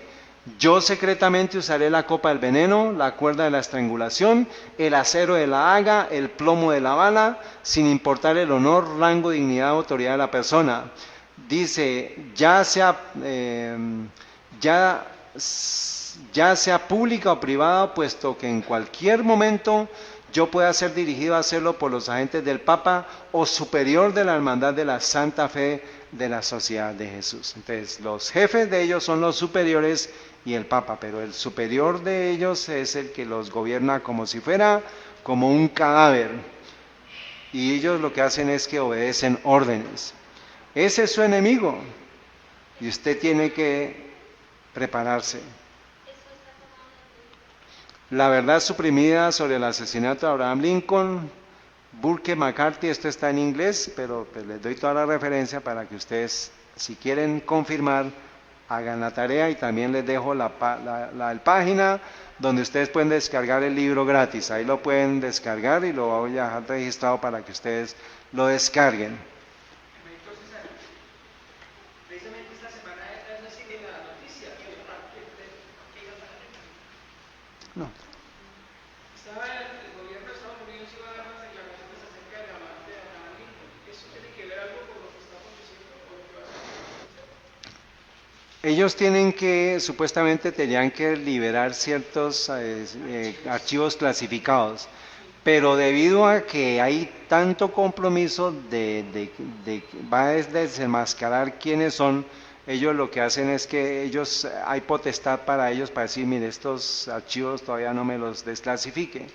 yo secretamente usaré la copa del veneno, la cuerda de la estrangulación, el acero de la haga, el plomo de la bala, sin importar el honor, rango, dignidad o autoridad de la persona. Dice, ya sea pública o privada, puesto que en cualquier momento yo pueda ser dirigido a hacerlo por los agentes del Papa o superior de la hermandad de la Santa Fe de la Sociedad de Jesús. Entonces, los jefes de ellos son los superiores y el Papa, pero el superior de ellos es el que los gobierna como si fuera como un cadáver. Y ellos lo que hacen es que obedecen órdenes. Ese es su enemigo y usted tiene que prepararse. La verdad suprimida sobre el asesinato de Abraham Lincoln, Burke McCarthy, esto está en inglés, pero pues les doy toda la referencia para que ustedes, si quieren confirmar, hagan la tarea, y también les dejo la página donde ustedes pueden descargar el libro gratis. Ahí lo pueden descargar y lo voy a dejar registrado para que ustedes lo descarguen. No. Estaba el gobierno de Estados Unidos iba a dar unas declaraciones acerca de la muerte de Abraham Lincoln. ¿Eso tiene que ver algo con lo que estamos diciendo o lo que va a hacer? Ellos supuestamente tenían que liberar ciertos archivos clasificados, pero debido a que hay tanto compromiso va a desenmascarar quiénes son, ellos lo que hacen es que hay potestad para ellos para decir, mire, estos archivos todavía no me los desclasifique.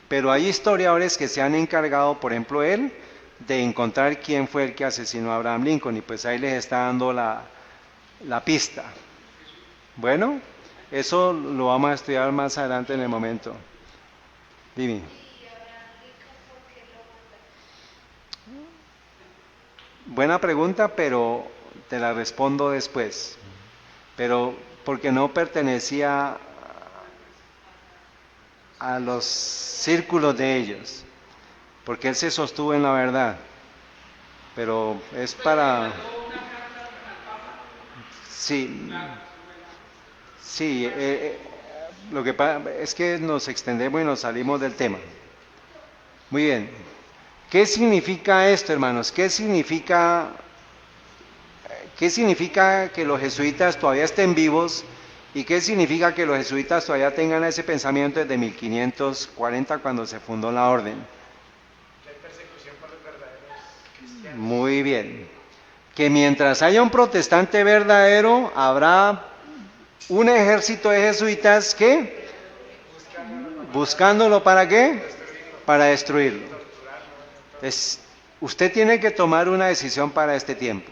Pero hay historiadores que se han encargado, por ejemplo él, de encontrar quién fue el que asesinó a Abraham Lincoln, y pues ahí les está dando la pista. Bueno, eso lo vamos a estudiar más adelante en el momento. Dime. Buena pregunta, pero te la respondo después. Pero porque no pertenecía a los círculos de ellos, porque él se sostuvo en la verdad, pero es para... Sí, lo que pasa es que nos extendemos y nos salimos del tema. Muy bien. ¿Qué significa esto, hermanos? ¿Qué significa que los jesuitas todavía estén vivos? ¿Y qué significa que los jesuitas todavía tengan ese pensamiento desde 1540, cuando se fundó la orden? Que hay persecución por los verdaderos cristianos. Muy bien. que mientras haya un protestante verdadero, habrá un ejército de jesuitas que buscándolo ¿para qué? Para destruirlo. Entonces, usted tiene que tomar una decisión para este tiempo.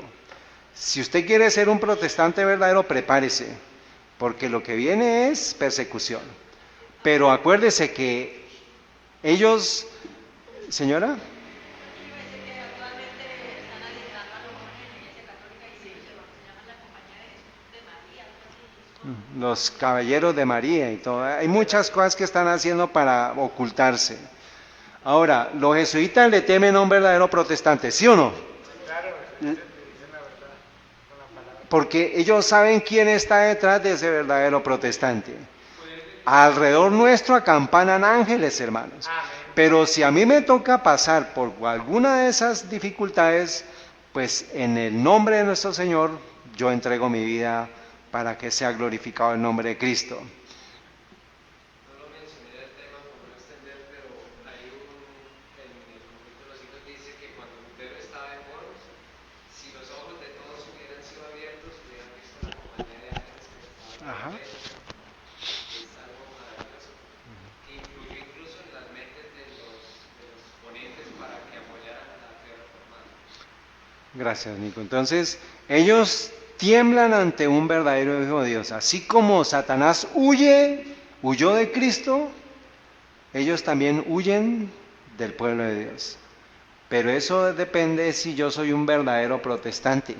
Si usted quiere ser un protestante verdadero, prepárese, porque lo que viene es persecución. Pero acuérdese que ellos, señora, los caballeros de María y todo, hay muchas cosas que están haciendo para ocultarse. Ahora, los jesuitas le temen a un verdadero protestante, ¿sí o no? Claro, te dicen la verdad con la palabra. Porque ellos saben quién está detrás de ese verdadero protestante. Alrededor nuestro acampanan ángeles, hermanos. Amén. Pero si a mí me toca pasar por alguna de esas dificultades, pues en el nombre de nuestro Señor, yo entrego mi vida para que sea glorificado el nombre de Cristo. No lo mencioné el tema por no extender, pero hay en el conflicto de los hijos dice que cuando Lutero estaba en Worms, si los ojos de todos hubieran sido abiertos, hubieran visto la compañía de ángeles que estaban Ajá. con ellos. Es algo maravilloso, que influyó incluso en las mentes de los ponentes para que apoyaran a la fe reformada. Gracias, Nico. Entonces, ellos tiemblan ante un verdadero Hijo de Dios. Así como Satanás huyó de Cristo, ellos también huyen del pueblo de Dios. Pero eso depende si yo soy un verdadero protestante.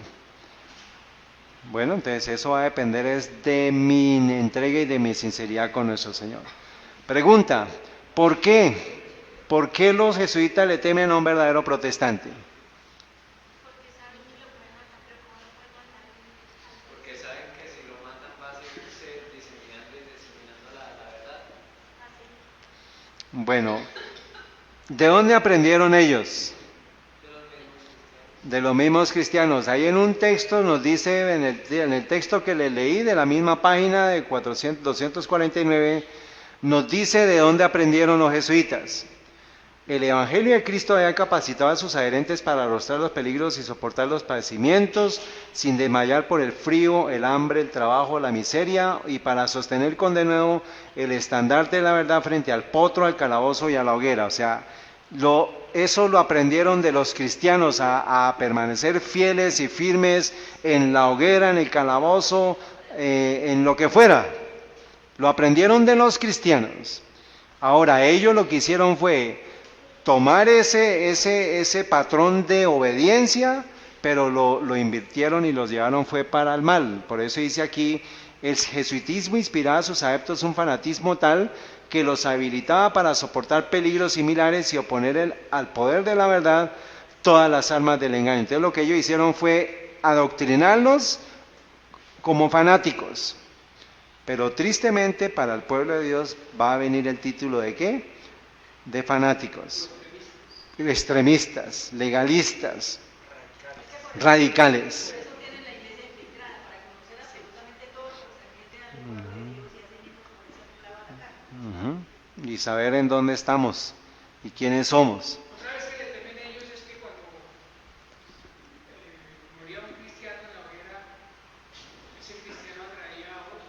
Bueno, entonces eso va a depender es de mi entrega y de mi sinceridad con nuestro Señor. Pregunta, ¿por qué? ¿Por qué los jesuitas le temen a un verdadero protestante? Porque saben que si lo matan va a seguirse diseminando y diseminando la verdad. Bueno, ¿de dónde aprendieron ellos? De los mismos cristianos. Ahí en un texto nos dice, en el texto que le leí de la misma página de 249, nos dice de dónde aprendieron los jesuitas. El Evangelio de Cristo había capacitado a sus adherentes para arrostrar los peligros y soportar los padecimientos sin desmayar por el frío, el hambre, el trabajo, la miseria y para sostener con denuedo el estandarte de la verdad frente al potro, al calabozo y a la hoguera. O sea, eso lo aprendieron de los cristianos a permanecer fieles y firmes en la hoguera, en el calabozo, en lo que fuera. Lo aprendieron de los cristianos. Ahora, ellos lo que hicieron fue tomar ese patrón de obediencia, pero lo invirtieron y los llevaron fue para el mal. Por eso dice aquí, el jesuitismo inspiraba a sus adeptos un fanatismo tal que los habilitaba para soportar peligros similares y oponer al poder de la verdad todas las armas del engaño. Entonces lo que ellos hicieron fue adoctrinarlos como fanáticos. Pero tristemente para el pueblo de Dios va a venir el título de ¿qué? De fanáticos, extremistas, legalistas, radicales. Y saber en dónde estamos y quiénes somos. Otra vez que le temen ellos es que cuando moría un cristiano en la hoguera, ese cristiano atraía a otro.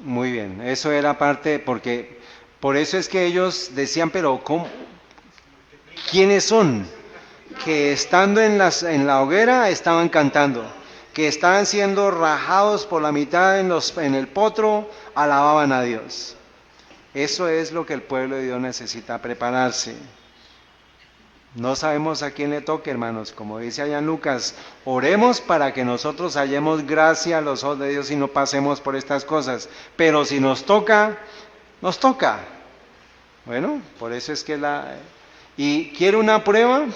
Muy bien, eso era parte, porque por eso es que ellos decían, pero ¿cómo? ¿Quiénes son? Que estando en la hoguera estaban cantando, que estaban siendo rajados por la mitad en el potro, alababan a Dios. Eso es lo que el pueblo de Dios necesita prepararse. No sabemos a quién le toque, hermanos. Como dice allá en Lucas, oremos para que nosotros hallemos gracia a los ojos de Dios y no pasemos por estas cosas. Pero si nos toca, nos toca. Bueno, por eso es que ¿Y quiere una prueba?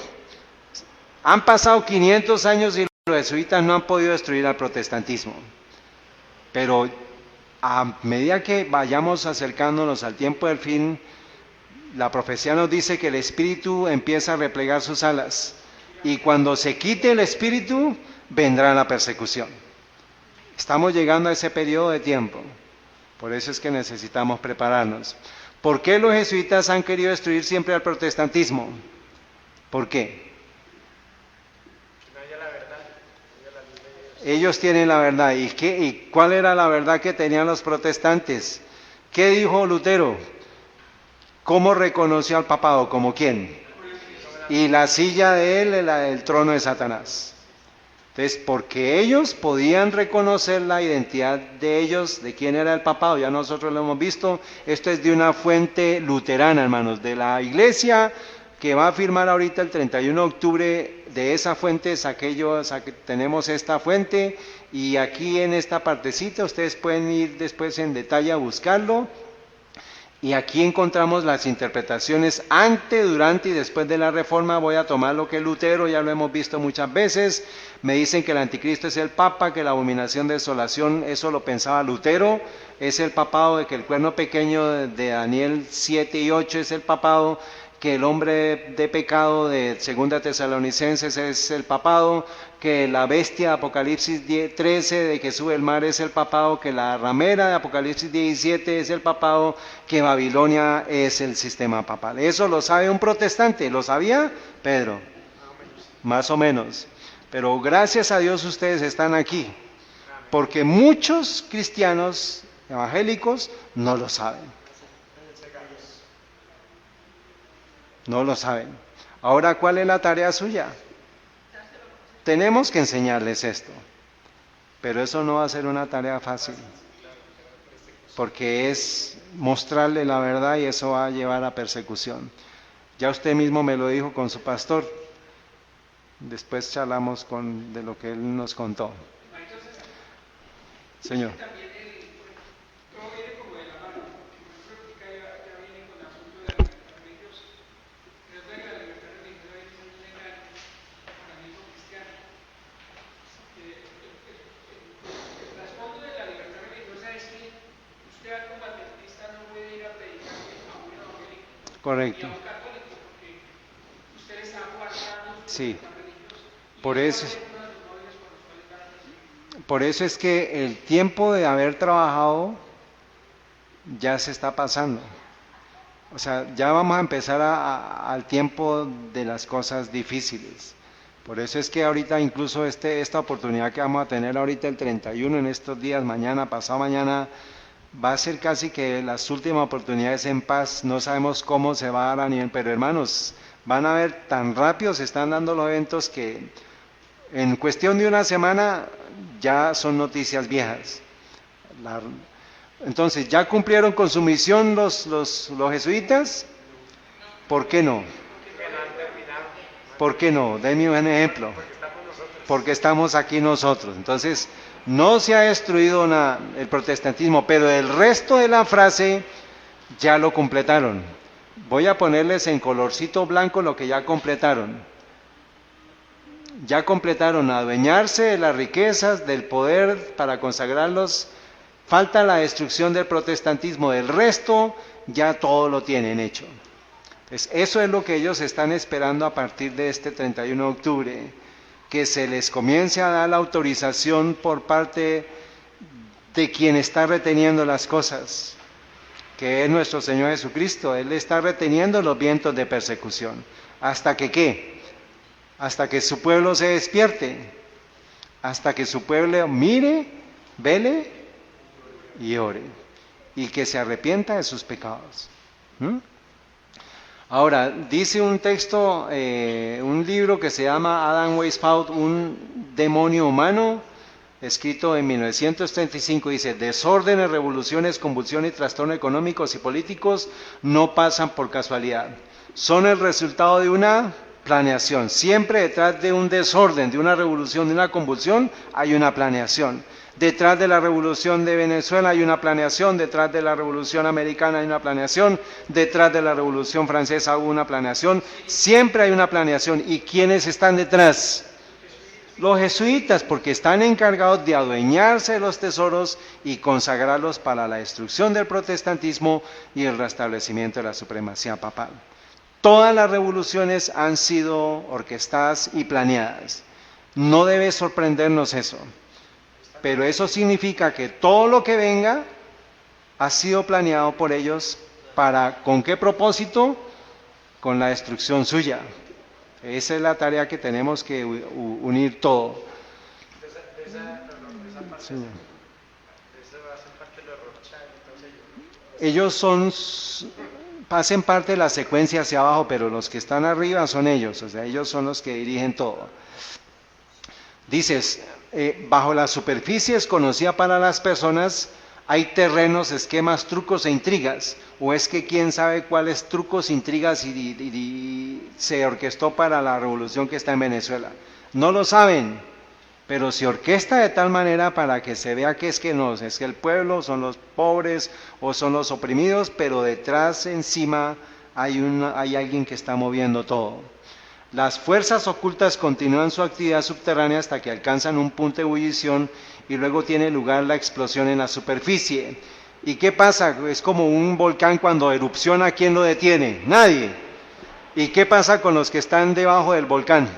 Han pasado 500 años y los jesuitas no han podido destruir al protestantismo. Pero a medida que vayamos acercándonos al tiempo del fin, la profecía nos dice que el espíritu empieza a replegar sus alas. Y cuando se quite el espíritu, vendrá la persecución. Estamos llegando a ese periodo de tiempo. Por eso es que necesitamos prepararnos. ¿Por qué los jesuitas han querido destruir siempre al protestantismo? ¿Por qué? Que no haya la verdad. Ellos tienen la verdad. ¿Y cuál era la verdad que tenían los protestantes? ¿Qué dijo Lutero? ¿Cómo reconoció al papado? ¿Como quién? Y la silla de él, el trono de Satanás. Entonces, porque ellos podían reconocer la identidad de ellos, de quién era el papado, ya nosotros lo hemos visto, esto es de una fuente luterana, hermanos, de la iglesia que va a firmar ahorita el 31 de octubre, de esa fuente tenemos esta fuente, y aquí en esta partecita ustedes pueden ir después en detalle a buscarlo. Y aquí encontramos las interpretaciones antes, durante y después de la Reforma. Voy a tomar lo que Lutero, ya lo hemos visto muchas veces. Me dicen que el anticristo es el Papa, que la abominación de desolación, eso lo pensaba Lutero, es el papado, de que el cuerno pequeño de Daniel 7 y 8 es el papado, que el hombre de pecado de 2 Tesalonicenses es el papado, que la bestia de Apocalipsis 13 de que sube el mar es el papado, que la ramera de Apocalipsis 17 es el papado, que Babilonia es el sistema papal. Eso lo sabe un protestante, ¿lo sabía Pedro? Más o menos. Pero gracias a Dios ustedes están aquí, porque muchos cristianos evangélicos no lo saben. No lo saben. Ahora, ¿cuál es la tarea suya? Tenemos que enseñarles esto, pero eso no va a ser una tarea fácil, porque es mostrarle la verdad y eso va a llevar a persecución. Ya usted mismo me lo dijo con su pastor, después charlamos de lo que él nos contó. Señor. Correcto. Sí. Por eso es que el tiempo de haber trabajado ya se está pasando. O sea, ya vamos a empezar al tiempo de las cosas difíciles. Por eso es que ahorita incluso esta oportunidad que vamos a tener ahorita el 31 en estos días, mañana, pasado mañana, va a ser casi que las últimas oportunidades en paz. No sabemos cómo se va a dar a nivel, pero hermanos, van a ver, tan rápido se están dando los eventos que en cuestión de una semana ya son noticias viejas. Entonces, ¿ya cumplieron con su misión los jesuitas? ¿Por qué no? ¿Por qué no? Denme un ejemplo. Porque estamos aquí nosotros. Entonces, no se ha destruido el protestantismo, pero el resto de la frase ya lo completaron. Voy a ponerles en colorcito blanco lo que ya completaron. Ya completaron adueñarse de las riquezas, del poder para consagrarlos. Falta la destrucción del protestantismo. El resto ya todo lo tienen hecho. Entonces, eso es lo que ellos están esperando a partir de este 31 de octubre. Que se les comience a dar la autorización por parte de quien está reteniendo las cosas, que es nuestro Señor Jesucristo. Él está reteniendo los vientos de persecución. ¿Hasta que qué? Hasta que su pueblo se despierte, hasta que su pueblo mire, vele y ore, y que se arrepienta de sus pecados. Ahora, dice un texto, un libro que se llama Adam Weishaupt, un demonio humano, escrito en 1935, dice: desórdenes, revoluciones, convulsiones y trastornos económicos y políticos no pasan por casualidad, son el resultado de una planeación. Siempre detrás de un desorden, de una revolución, de una convulsión, hay una planeación. Detrás de la revolución de Venezuela hay una planeación, detrás de la revolución americana hay una planeación, detrás de la revolución francesa hubo una planeación, siempre hay una planeación. ¿Y quiénes están detrás? Los jesuitas, porque están encargados de adueñarse de los tesoros y consagrarlos para la destrucción del protestantismo y el restablecimiento de la supremacía papal. Todas las revoluciones han sido orquestadas y planeadas. No debe sorprendernos eso. Pero eso significa que todo lo que venga ha sido planeado por ellos ¿con qué propósito? Con la destrucción suya. Esa es la tarea que tenemos que unir todo. esa parte, Sí. eso hacen parte de los Rothschild, entonces Hacen parte de la secuencia hacia abajo, pero los que están arriba son ellos, o sea, ellos son los que dirigen todo. Dices, bajo la superficie es conocida para las personas, hay terrenos, esquemas, trucos e intrigas, o es que quién sabe cuáles trucos, intrigas y se orquestó para la revolución que está en Venezuela. No lo saben, pero se orquesta de tal manera para que se vea que es que no, es que el pueblo son los pobres o son los oprimidos, pero detrás, encima, hay alguien que está moviendo todo. Las fuerzas ocultas continúan su actividad subterránea hasta que alcanzan un punto de ebullición y luego tiene lugar la explosión en la superficie. ¿Y qué pasa? Es como un volcán cuando erupciona, ¿quién lo detiene? Nadie. ¿Y qué pasa con los que están debajo del volcán?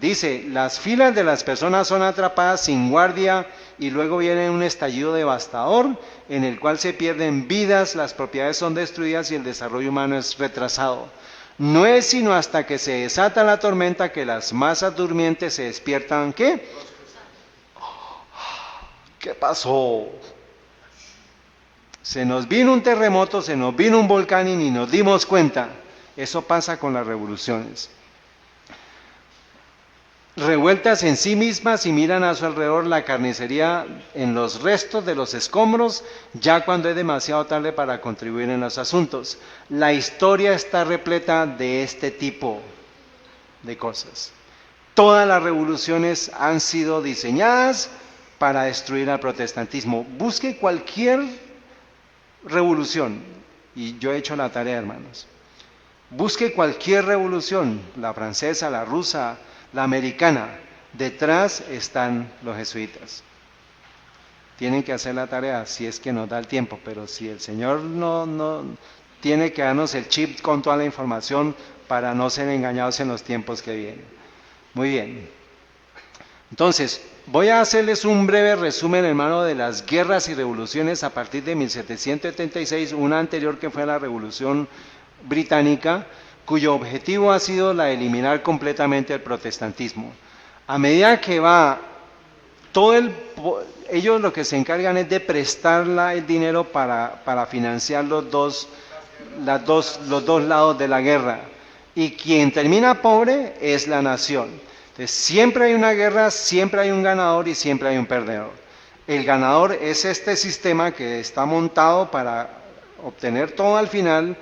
Dice, las filas de las personas son atrapadas sin guardia y luego viene un estallido devastador en el cual se pierden vidas, las propiedades son destruidas y el desarrollo humano es retrasado. No es sino hasta que se desata la tormenta que las masas durmientes se despiertan. ¿Qué? ¿Qué pasó? Se nos vino un terremoto, se nos vino un volcán y ni nos dimos cuenta. Eso pasa con las revoluciones. Revueltas en sí mismas y miran a su alrededor la carnicería en los restos de los escombros, ya cuando es demasiado tarde para contribuir en los asuntos. La historia está repleta de este tipo de cosas. Todas las revoluciones han sido diseñadas para destruir al protestantismo. Busque cualquier revolución, y yo he hecho la tarea, hermanos. Busque cualquier revolución, la francesa, la rusa, la americana, detrás están los jesuitas. Tienen que hacer la tarea si es que nos da el tiempo, pero si el Señor no tiene que darnos el chip con toda la información para no ser engañados en los tiempos que vienen. Muy bien. Entonces, voy a hacerles un breve resumen, hermano, de las guerras y revoluciones a partir de 1776, una anterior que fue la Revolución Británica, cuyo objetivo ha sido la de eliminar completamente el protestantismo. A medida que va ellos lo que se encargan es de prestar el dinero para financiar los dos lados de la guerra. Y quien termina pobre es la nación. Entonces, siempre hay una guerra, siempre hay un ganador y siempre hay un perdedor. El ganador es este sistema que está montado para obtener todo al final,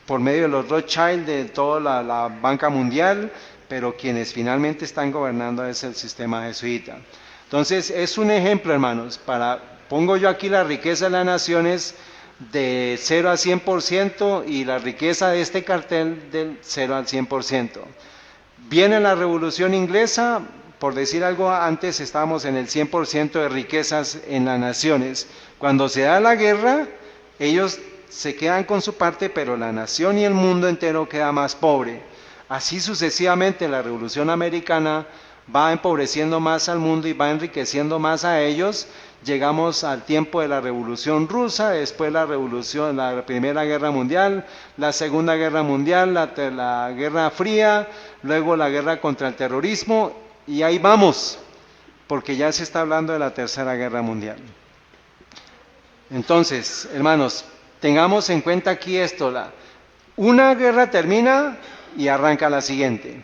por medio de los Rothschild, de toda la banca mundial, pero quienes finalmente están gobernando es el sistema jesuita. Entonces, es un ejemplo, hermanos, pongo yo aquí la riqueza de las naciones de 0 a 100% y la riqueza de este cartel del 0 al 100%. Viene la Revolución Inglesa, por decir algo, antes estábamos en el 100% de riquezas en las naciones. Cuando se da la guerra, ellos se quedan con su parte, pero la nación y el mundo entero queda más pobre. Así sucesivamente la Revolución Americana va empobreciendo más al mundo y va enriqueciendo más a ellos. Llegamos al tiempo de la Revolución Rusa, después la Primera Guerra Mundial, la Segunda Guerra Mundial, la Guerra Fría, luego la guerra contra el terrorismo, y ahí vamos, porque ya se está hablando de la Tercera Guerra Mundial. Entonces, hermanos, tengamos en cuenta aquí esto, una guerra termina y arranca la siguiente.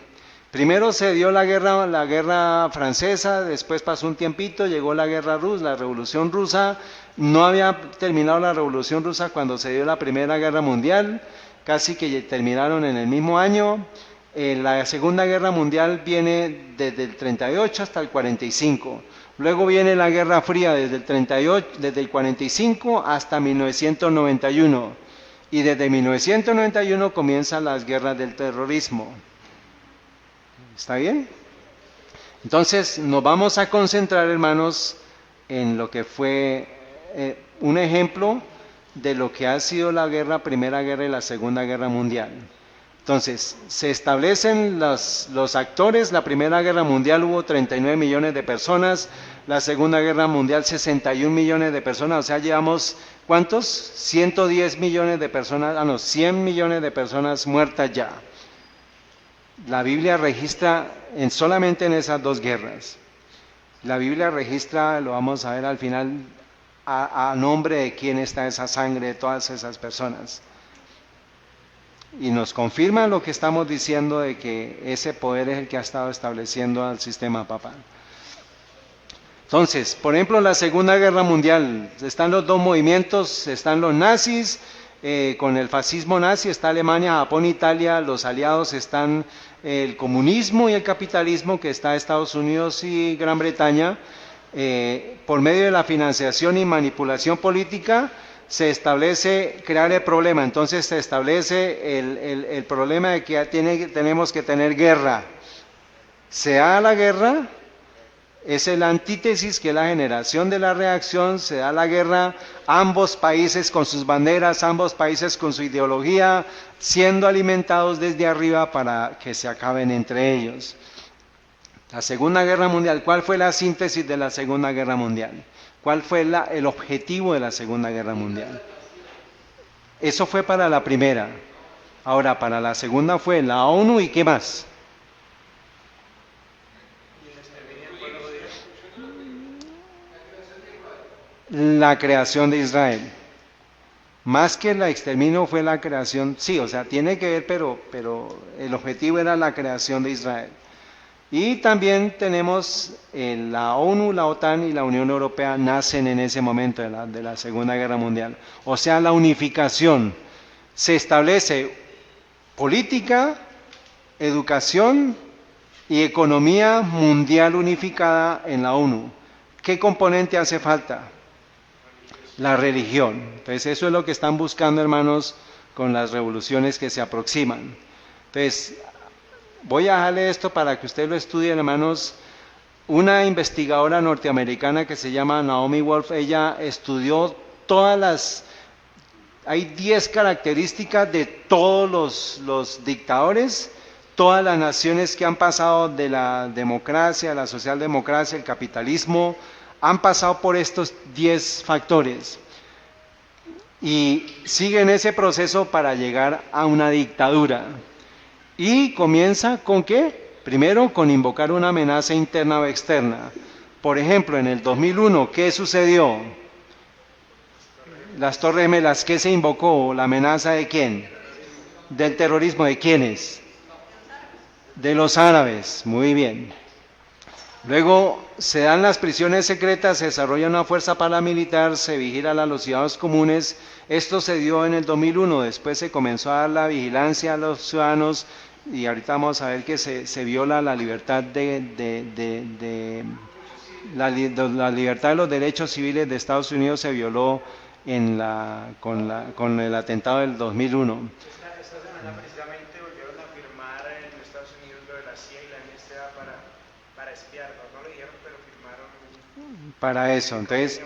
Primero se dio la guerra francesa, después pasó un tiempito, llegó la guerra rusa, la Revolución Rusa. No había terminado la Revolución Rusa cuando se dio la Primera Guerra Mundial, casi que terminaron en el mismo año. La Segunda Guerra Mundial viene desde el 38 hasta el 45. Luego viene la Guerra Fría desde el 45 hasta 1991. Y desde 1991 comienzan las guerras del terrorismo. ¿Está bien? Entonces nos vamos a concentrar, hermanos, en lo que fue un ejemplo de lo que ha sido la Primera Guerra y la Segunda Guerra Mundial. Entonces, se establecen los actores. La Primera Guerra Mundial hubo 39 millones de personas, la Segunda Guerra Mundial 61 millones de personas, o sea, llevamos, ¿cuántos? 110 millones de personas, 100 millones de personas muertas ya. La Biblia registra solamente en esas dos guerras. La Biblia registra, lo vamos a ver al final, a nombre de quién está esa sangre de todas esas personas. Y nos confirma lo que estamos diciendo de que ese poder es el que ha estado estableciendo al sistema papal. Entonces, por ejemplo, la Segunda Guerra Mundial, están los dos movimientos, están los nazis, con el fascismo nazi, está Alemania, Japón, Italia, los aliados están el comunismo y el capitalismo, que está Estados Unidos y Gran Bretaña. Por medio de la financiación y manipulación política, se establece crear el problema. Entonces se establece el problema de que tenemos que tener guerra. Se da la guerra, es el antítesis, que es la generación de la reacción. Se da la guerra, ambos países con sus banderas, ambos países con su ideología, siendo alimentados desde arriba para que se acaben entre ellos. La Segunda Guerra Mundial, ¿cuál fue la síntesis de la Segunda Guerra Mundial? ¿Cuál fue el objetivo de la Segunda Guerra Mundial? Eso fue para la primera. Ahora, para la segunda fue la ONU, ¿y qué más? La creación de Israel. Más que el exterminio fue la creación, sí, o sea, tiene que ver, pero el objetivo era la creación de Israel. Y también tenemos la ONU, la OTAN y la Unión Europea nacen en ese momento de la Segunda Guerra Mundial. O sea, la unificación. Se establece política, educación y economía mundial unificada en la ONU. ¿Qué componente hace falta? La religión. Entonces eso es lo que están buscando, hermanos, con las revoluciones que se aproximan. Entonces, voy a dejarle esto para que usted lo estudie, hermanos. Una investigadora norteamericana que se llama Naomi Wolf, ella estudió hay 10 características de todos los dictadores, todas las naciones que han pasado de la democracia, la socialdemocracia, el capitalismo, han pasado por estos 10 factores y siguen ese proceso para llegar a una dictadura. Y comienza ¿con qué? Primero con invocar una amenaza interna o externa. Por ejemplo, en el 2001, ¿qué sucedió? Las Torres Gemelas, ¿qué se invocó? ¿La amenaza de quién? Del terrorismo, ¿de quiénes? De los árabes, muy bien. Luego se dan las prisiones secretas, se desarrolla una fuerza paramilitar, se vigilan a los ciudadanos comunes. Esto se dio en el 2001, después se comenzó a dar la vigilancia a los ciudadanos y ahorita vamos a ver que se viola la libertad la libertad de los derechos civiles de Estados Unidos, se violó con el atentado del 2001. Esta semana precisamente volvieron a firmar en los Estados Unidos lo de la CIA y la NSA para espiar, no lo dijeron, pero firmaron para eso. Entonces,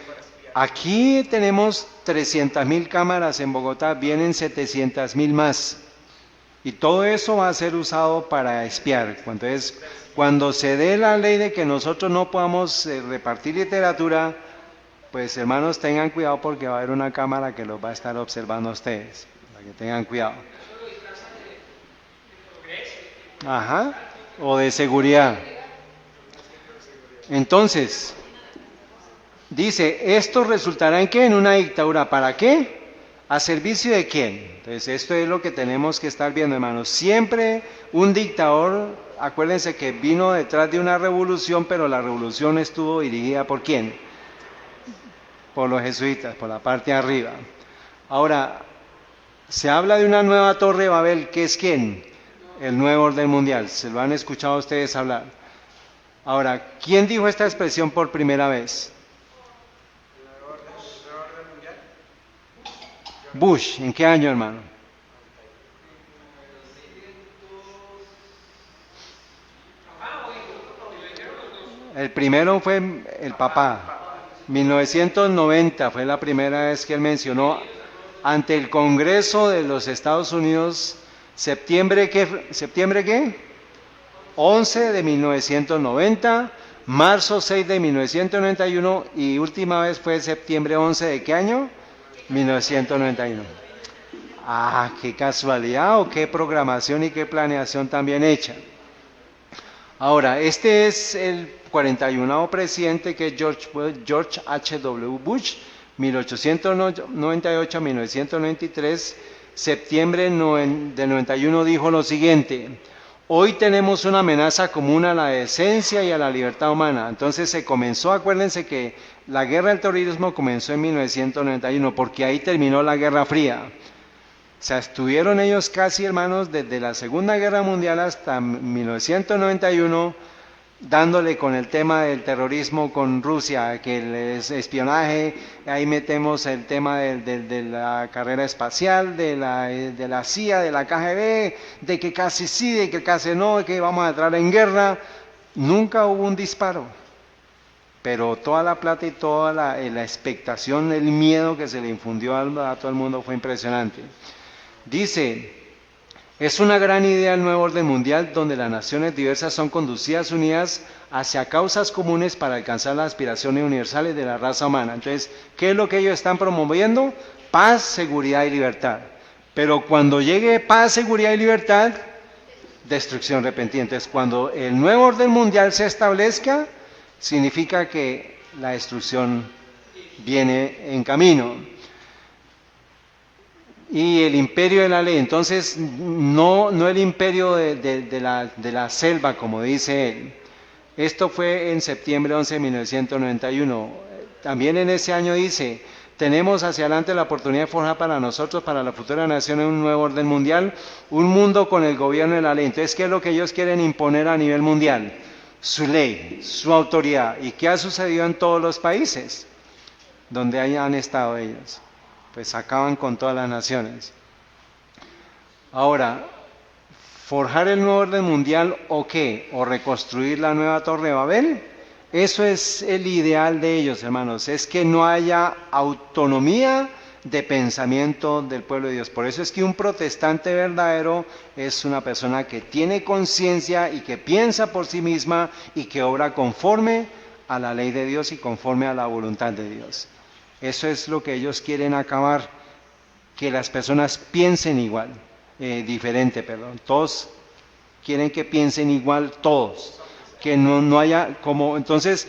aquí tenemos 300.000 cámaras en Bogotá, vienen 700.000 más. Y todo eso va a ser usado para espiar. Entonces, cuando se dé la ley de que nosotros no podamos repartir literatura, pues hermanos, tengan cuidado porque va a haber una cámara que los va a estar observando a ustedes. Para que tengan cuidado. Ajá, o de seguridad. Entonces, dice, esto resultará en qué? En una dictadura. ¿Para qué? ¿A servicio de quién? Entonces, esto es lo que tenemos que estar viendo, hermanos. Siempre un dictador, acuérdense que vino detrás de una revolución, pero la revolución estuvo dirigida ¿por quién? Por los jesuitas, por la parte de arriba. Ahora, se habla de una nueva torre de Babel, ¿qué es quién? El nuevo orden mundial. ¿Se lo han escuchado ustedes hablar? Ahora, ¿quién dijo esta expresión por primera vez? Bush. ¿En qué año, hermano? El primero fue el papá. 1990 fue la primera vez que él mencionó ante el Congreso de los Estados Unidos, ¿septiembre qué? 11 de 1990, marzo 6 de 1991 y última vez fue septiembre 11 ¿de qué año? 1991. Ah, qué casualidad o qué programación y qué planeación tan bien hecha. Ahora, este es el 41º presidente, que es George H.W. Bush, 1898 a 1993, septiembre del 91, dijo lo siguiente: hoy tenemos una amenaza común a la decencia y a la libertad humana. Entonces se comenzó, acuérdense que la guerra del terrorismo comenzó en 1991, porque ahí terminó la Guerra Fría. O sea, estuvieron ellos casi, hermanos, desde la Segunda Guerra Mundial hasta 1991, dándole con el tema del terrorismo con Rusia, que el espionaje, ahí metemos el tema de la carrera espacial, de la CIA, de la KGB, de que casi sí, de que casi no, de que vamos a entrar en guerra. Nunca hubo un disparo, pero toda la plata y toda la expectación, el miedo que se le infundió a todo el mundo fue impresionante. Dice: es una gran idea el nuevo orden mundial, donde las naciones diversas son conducidas unidas hacia causas comunes para alcanzar las aspiraciones universales de la raza humana. Entonces, ¿qué es lo que ellos están promoviendo? Paz, seguridad y libertad. Pero cuando llegue paz, seguridad y libertad, destrucción repentina. Entonces, cuando el nuevo orden mundial se establezca, significa que la destrucción viene en camino. Y el imperio de la ley, entonces no el imperio de la selva, como dice él. Esto fue en septiembre 11 de 1991. También en ese año dice: tenemos hacia adelante la oportunidad de forjar para nosotros, para la futura nación, un nuevo orden mundial, un mundo con el gobierno de la ley. Entonces, ¿qué es lo que ellos quieren imponer a nivel mundial? Su ley, su autoridad. ¿Y qué ha sucedido en todos los países donde han estado ellos? Pues acaban con todas las naciones. Ahora, ¿forjar el nuevo orden mundial o qué? ¿O reconstruir la nueva Torre de Babel? Eso es el ideal de ellos, hermanos, es que no haya autonomía de pensamiento del pueblo de Dios. Por eso es que un protestante verdadero es una persona que tiene conciencia y que piensa por sí misma y que obra conforme a la ley de Dios y conforme a la voluntad de Dios. Eso es lo que ellos quieren acabar, que las personas piensen igual, diferente, perdón. Todos quieren que piensen igual, todos. Que no haya, como entonces,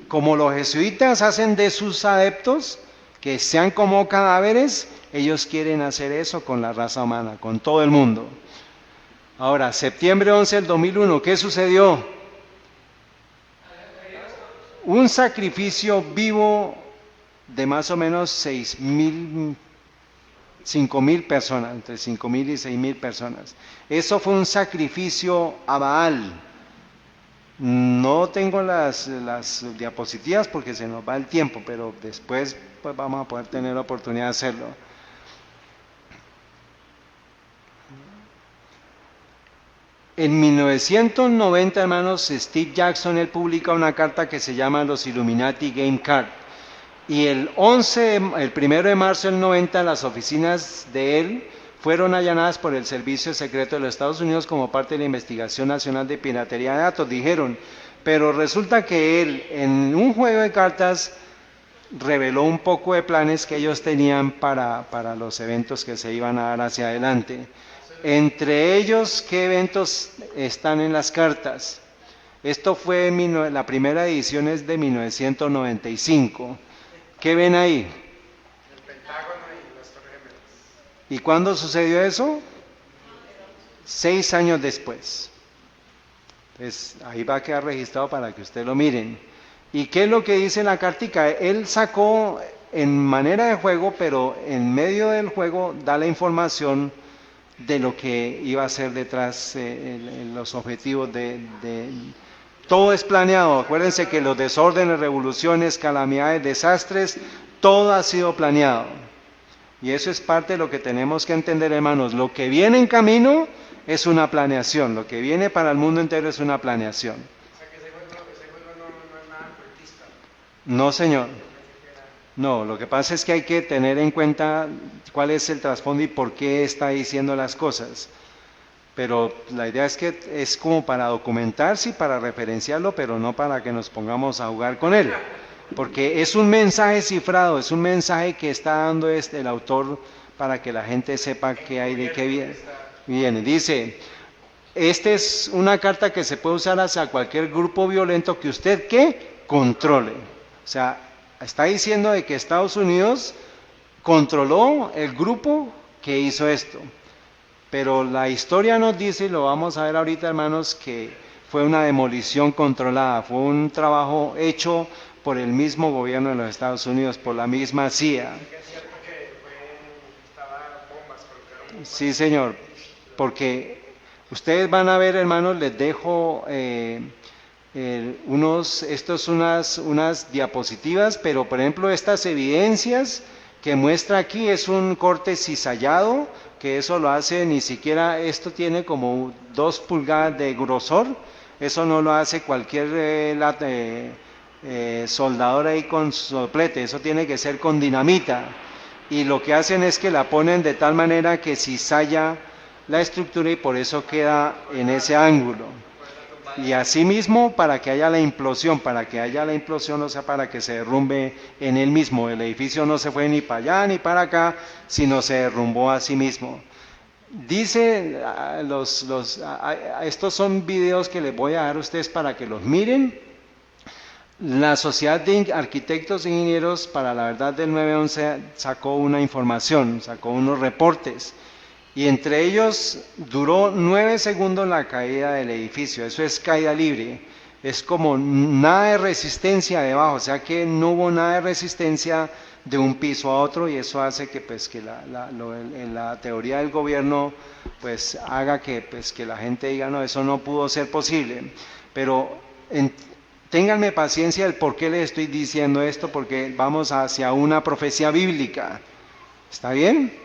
como los jesuitas hacen de sus adeptos, que sean como cadáveres, ellos quieren hacer eso con la raza humana, con todo el mundo. Ahora, septiembre 11 del 2001, ¿qué sucedió? Un sacrificio vivo de más o menos 5.000 personas, entre 5.000 y 6.000 personas. Eso fue un sacrificio a Baal. No tengo las diapositivas porque se nos va el tiempo, pero después pues vamos a poder tener la oportunidad de hacerlo. En 1990, hermanos, Steve Jackson, él publica una carta que se llama Los Illuminati Game Card. Y el 1 de marzo del 90, las oficinas de él fueron allanadas por el Servicio Secreto de los Estados Unidos como parte de la investigación nacional de piratería de datos, dijeron. Pero resulta que él, en un juego de cartas, reveló un poco de planes que ellos tenían para los eventos que se iban a dar hacia adelante. Entre ellos, ¿qué eventos están en las cartas? Esto fue, la primera edición es de 1995. ¿Qué ven ahí? El Pentágono y las Torres Gemelas. ¿Y cuándo sucedió eso? 6 años después. Entonces, ahí va a quedar registrado para que ustedes lo miren. ¿Y qué es lo que dice la cartica? Él sacó en manera de juego, pero en medio del juego da la información de lo que iba a ser detrás, los objetivos todo es planeado. Acuérdense que los desórdenes, revoluciones, calamidades, desastres, todo ha sido planeado. Y eso es parte de lo que tenemos que entender, hermanos. Lo que viene en camino es una planeación. Lo que viene para el mundo entero es una planeación. O sea que ese juego no es nada ocultista. No, señor. No, lo que pasa es que hay que tener en cuenta cuál es el trasfondo y por qué está diciendo las cosas. Pero la idea es que es como para documentarse y para referenciarlo, pero no para que nos pongamos a jugar con él. porque es un mensaje cifrado, es un mensaje que está dando el autor para que la gente sepa qué hay, de qué viene. Dice, esta es una carta que se puede usar hacia cualquier grupo violento que usted, ¿qué? Controle. O sea, está diciendo de que Estados Unidos controló el grupo que hizo esto. Pero la historia nos dice, y lo vamos a ver ahorita, hermanos, que fue una demolición controlada, fue un trabajo hecho por el mismo gobierno de los Estados Unidos, por la misma CIA. Es cierto que estaba bombas, colocaron bombas. Sí, señor, porque ustedes van a ver, hermanos, les dejo unas diapositivas, pero por ejemplo estas evidencias que muestra aquí es un corte cizallado, que eso lo hace ni siquiera, esto tiene como 2 pulgadas de grosor, eso no lo hace cualquier soldador ahí con soplete, eso tiene que ser con dinamita, y lo que hacen es que la ponen de tal manera que cizalla la estructura y por eso queda en ese ángulo. Y asimismo para que haya la implosión, o sea, para que se derrumbe en él mismo. El edificio no se fue ni para allá ni para acá, sino se derrumbó a sí mismo. Dice, estos son videos que les voy a dar a ustedes para que los miren. La Sociedad de Arquitectos e Ingenieros para la Verdad del 9/11 sacó una información, sacó unos reportes. Y entre ellos duró 9 segundos la caída del edificio, eso es caída libre, es como nada de resistencia debajo, o sea que no hubo nada de resistencia de un piso a otro y eso hace que pues que la teoría del gobierno pues haga que pues que la gente diga no, eso no pudo ser posible, pero ténganme paciencia el por qué les estoy diciendo esto, porque vamos hacia una profecía bíblica, ¿está bien?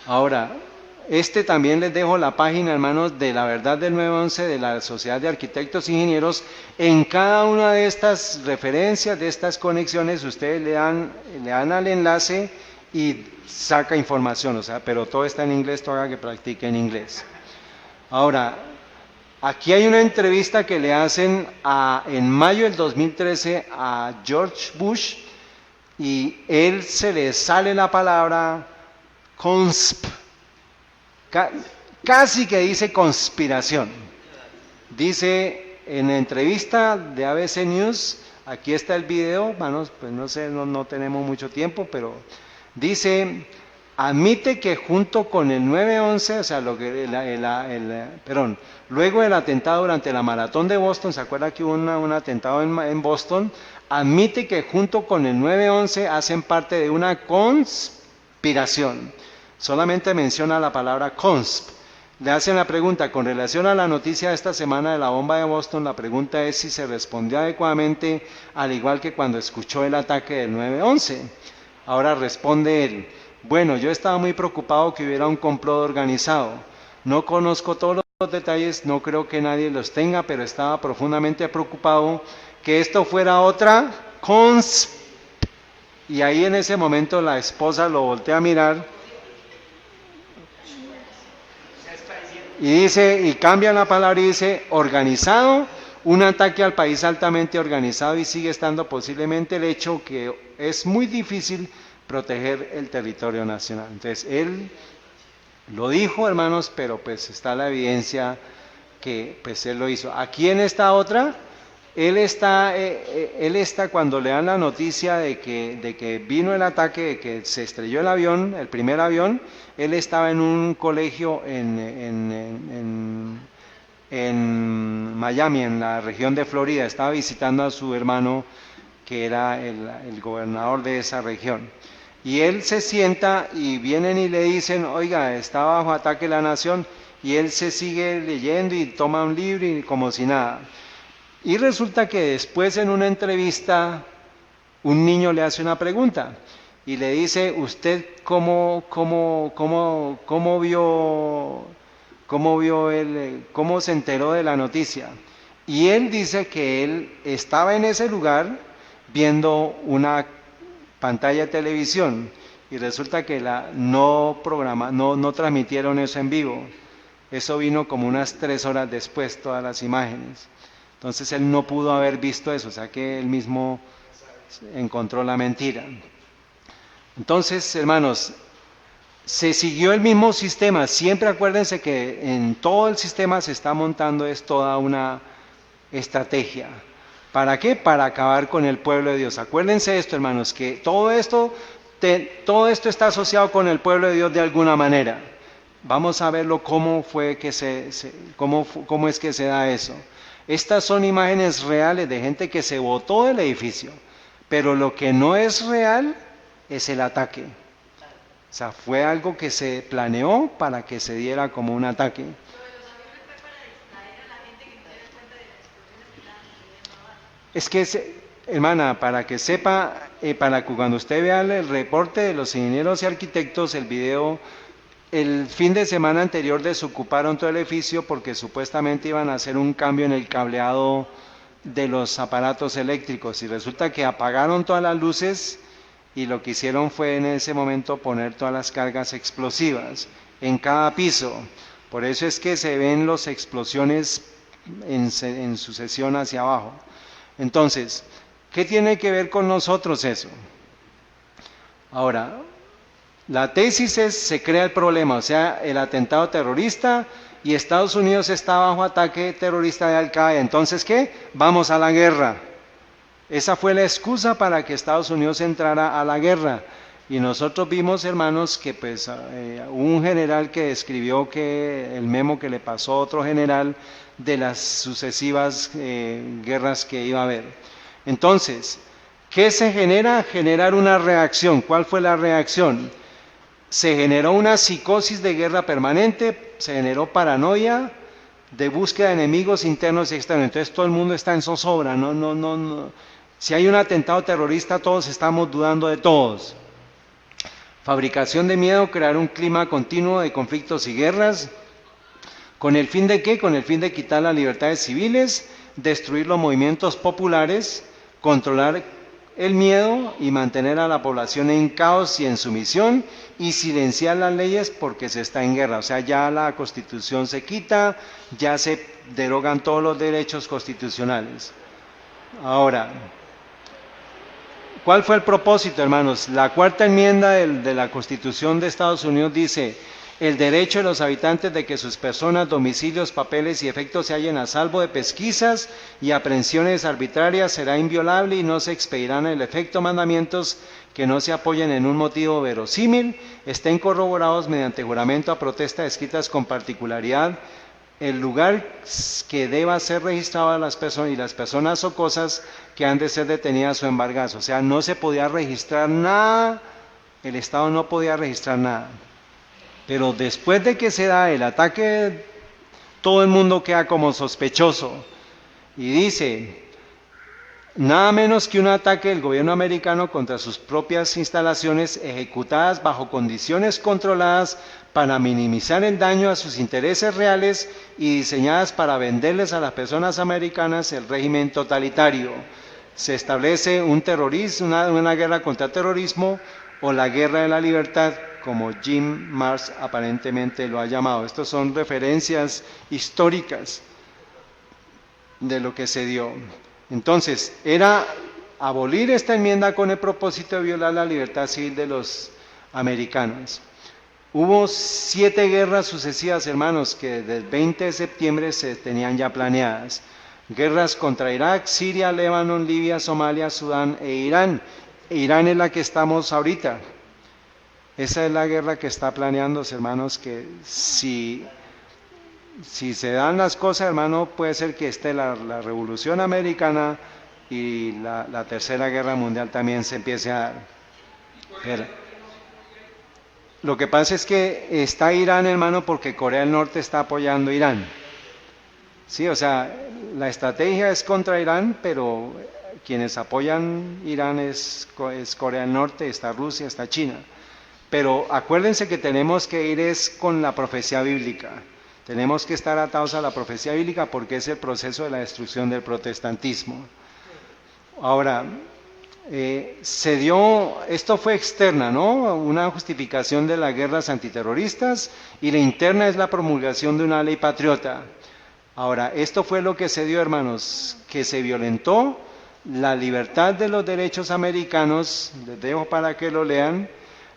Ahora, también les dejo la página, hermanos, de la Verdad del 9/11 de la Sociedad de Arquitectos e Ingenieros. En cada una de estas referencias, de estas conexiones, ustedes le dan al enlace y saca información, o sea, pero todo está en inglés, todo haga que practique en inglés. Ahora, aquí hay una entrevista que le hacen en mayo del 2013 a George Bush y él se le sale la palabra casi que dice conspiración. Dice en la entrevista de ABC News, aquí está el video, hermanos, pues no sé, no tenemos mucho tiempo, pero dice, admite que junto con el 9/11, o sea, luego del atentado durante la maratón de Boston, ¿se acuerda que hubo un atentado en Boston? Admite que junto con el 9/11 hacen parte de una conspiración. Solamente menciona la palabra consp. Le hacen la pregunta, con relación a la noticia de esta semana de la bomba de Boston, la pregunta es si se respondió adecuadamente, al igual que cuando escuchó el ataque del 9/11. Ahora responde él, bueno, yo estaba muy preocupado que hubiera un complot organizado. No conozco todos los detalles, no creo que nadie los tenga, pero estaba profundamente preocupado que esto fuera otra consp. Y ahí en ese momento la esposa lo voltea a mirar y dice, y cambia la palabra y dice, organizado, un ataque al país altamente organizado, y sigue estando posiblemente el hecho que es muy difícil proteger el territorio nacional. Entonces, él lo dijo, hermanos, pero pues está la evidencia que pues él lo hizo. Aquí en esta otra, él está cuando le dan la noticia de que vino el ataque, de que se estrelló el avión, el primer avión, él estaba en un colegio en Miami, en la región de Florida, estaba visitando a su hermano que era el gobernador de esa región. Y él se sienta y vienen y le dicen, oiga, está bajo ataque la nación, y él se sigue leyendo y toma un libro y como si nada. Y resulta que después en una entrevista un niño le hace una pregunta y le dice, ¿usted cómo se enteró de la noticia? Y él dice que él estaba en ese lugar viendo una pantalla de televisión y resulta que no transmitieron eso en vivo. Eso vino como unas 3 horas después, todas las imágenes. Entonces él no pudo haber visto eso, o sea que él mismo encontró la mentira. Entonces, hermanos, se siguió el mismo sistema. Siempre acuérdense que en todo el sistema se está montando es toda una estrategia. ¿Para qué? Para acabar con el pueblo de Dios. Acuérdense esto, hermanos, que todo esto está asociado con el pueblo de Dios de alguna manera. Vamos a verlo cómo fue que cómo es que se da eso. Estas son imágenes reales de gente que se botó del edificio, pero lo que no es real es el ataque. O sea, fue algo que se planeó para que se diera como un ataque. Lo de los aviones fue para distraer a la gente que no se dé cuenta de las explosiones que estaban sucediendo. Es que, hermana, para que sepa, para que cuando usted vea el reporte de los ingenieros y arquitectos, el video, el fin de semana anterior desocuparon todo el edificio porque supuestamente iban a hacer un cambio en el cableado de los aparatos eléctricos y resulta que apagaron todas las luces y lo que hicieron fue en ese momento poner todas las cargas explosivas en cada piso. Por eso es que se ven las explosiones en sucesión hacia abajo. Entonces, ¿qué tiene que ver con nosotros eso? Ahora, la tesis es, se crea el problema, o sea, el atentado terrorista y Estados Unidos está bajo ataque terrorista de Al-Qaeda. Entonces, ¿qué? Vamos a la guerra. Esa fue la excusa para que Estados Unidos entrara a la guerra. Y nosotros vimos, hermanos, que pues un general que escribió que el memo que le pasó a otro general de las sucesivas guerras que iba a haber. Entonces, ¿qué se genera? Generar una reacción. ¿Cuál fue la reacción? Se generó una psicosis de guerra permanente, se generó paranoia de búsqueda de enemigos internos y externos. Entonces todo el mundo está en zozobra. No. Si hay un atentado terrorista, todos estamos dudando de todos. Fabricación de miedo, crear un clima continuo de conflictos y guerras. ¿Con el fin de qué? Con el fin de quitar las libertades civiles, destruir los movimientos populares, controlar el miedo y mantener a la población en caos y en sumisión y silenciar las leyes porque se está en guerra. O sea, ya la Constitución se quita, ya se derogan todos los derechos constitucionales. Ahora, ¿cuál fue el propósito, hermanos? La cuarta enmienda de la Constitución de Estados Unidos dice: el derecho de los habitantes de que sus personas, domicilios, papeles y efectos se hallen a salvo de pesquisas y aprehensiones arbitrarias será inviolable y no se expedirán el efecto mandamientos que no se apoyen en un motivo verosímil, estén corroborados mediante juramento a protesta escritas con particularidad, el lugar que deba ser registrado a las personas y las personas o cosas que han de ser detenidas o embargadas. O sea, no se podía registrar nada, el Estado no podía registrar nada. Pero después de que se da el ataque, todo el mundo queda como sospechoso. Y dice, nada menos que un ataque del gobierno americano contra sus propias instalaciones ejecutadas bajo condiciones controladas para minimizar el daño a sus intereses reales y diseñadas para venderles a las personas americanas el régimen totalitario. Se establece un terrorismo, una guerra contra el terrorismo o la guerra de la libertad, como Jim Marrs aparentemente lo ha llamado. Estas son referencias históricas de lo que se dio. Entonces, era abolir esta enmienda con el propósito de violar la libertad civil de los americanos. Hubo 7 guerras sucesivas, hermanos, que desde el 20 de septiembre se tenían ya planeadas. Guerras contra Irak, Siria, Líbano, Libia, Somalia, Sudán e Irán. Irán es la que estamos ahorita. Esa es la guerra que está planeándose, hermanos, que si se dan las cosas, hermano, puede ser que esté la Revolución Americana y la Tercera Guerra Mundial también se empiece a dar. Pero lo que pasa es que está Irán, hermano, porque Corea del Norte está apoyando a Irán. Sí, o sea, la estrategia es contra Irán, pero quienes apoyan Irán es Corea del Norte, está Rusia, está China. Pero acuérdense que tenemos que ir es con la profecía bíblica. Tenemos que estar atados a la profecía bíblica porque es el proceso de la destrucción del protestantismo. Ahora, esto fue externa, ¿no? Una justificación de las guerras antiterroristas, y la interna es la promulgación de una ley patriota. Ahora, esto fue lo que se dio, hermanos, que se violentó la libertad de los derechos americanos, les dejo para que lo lean,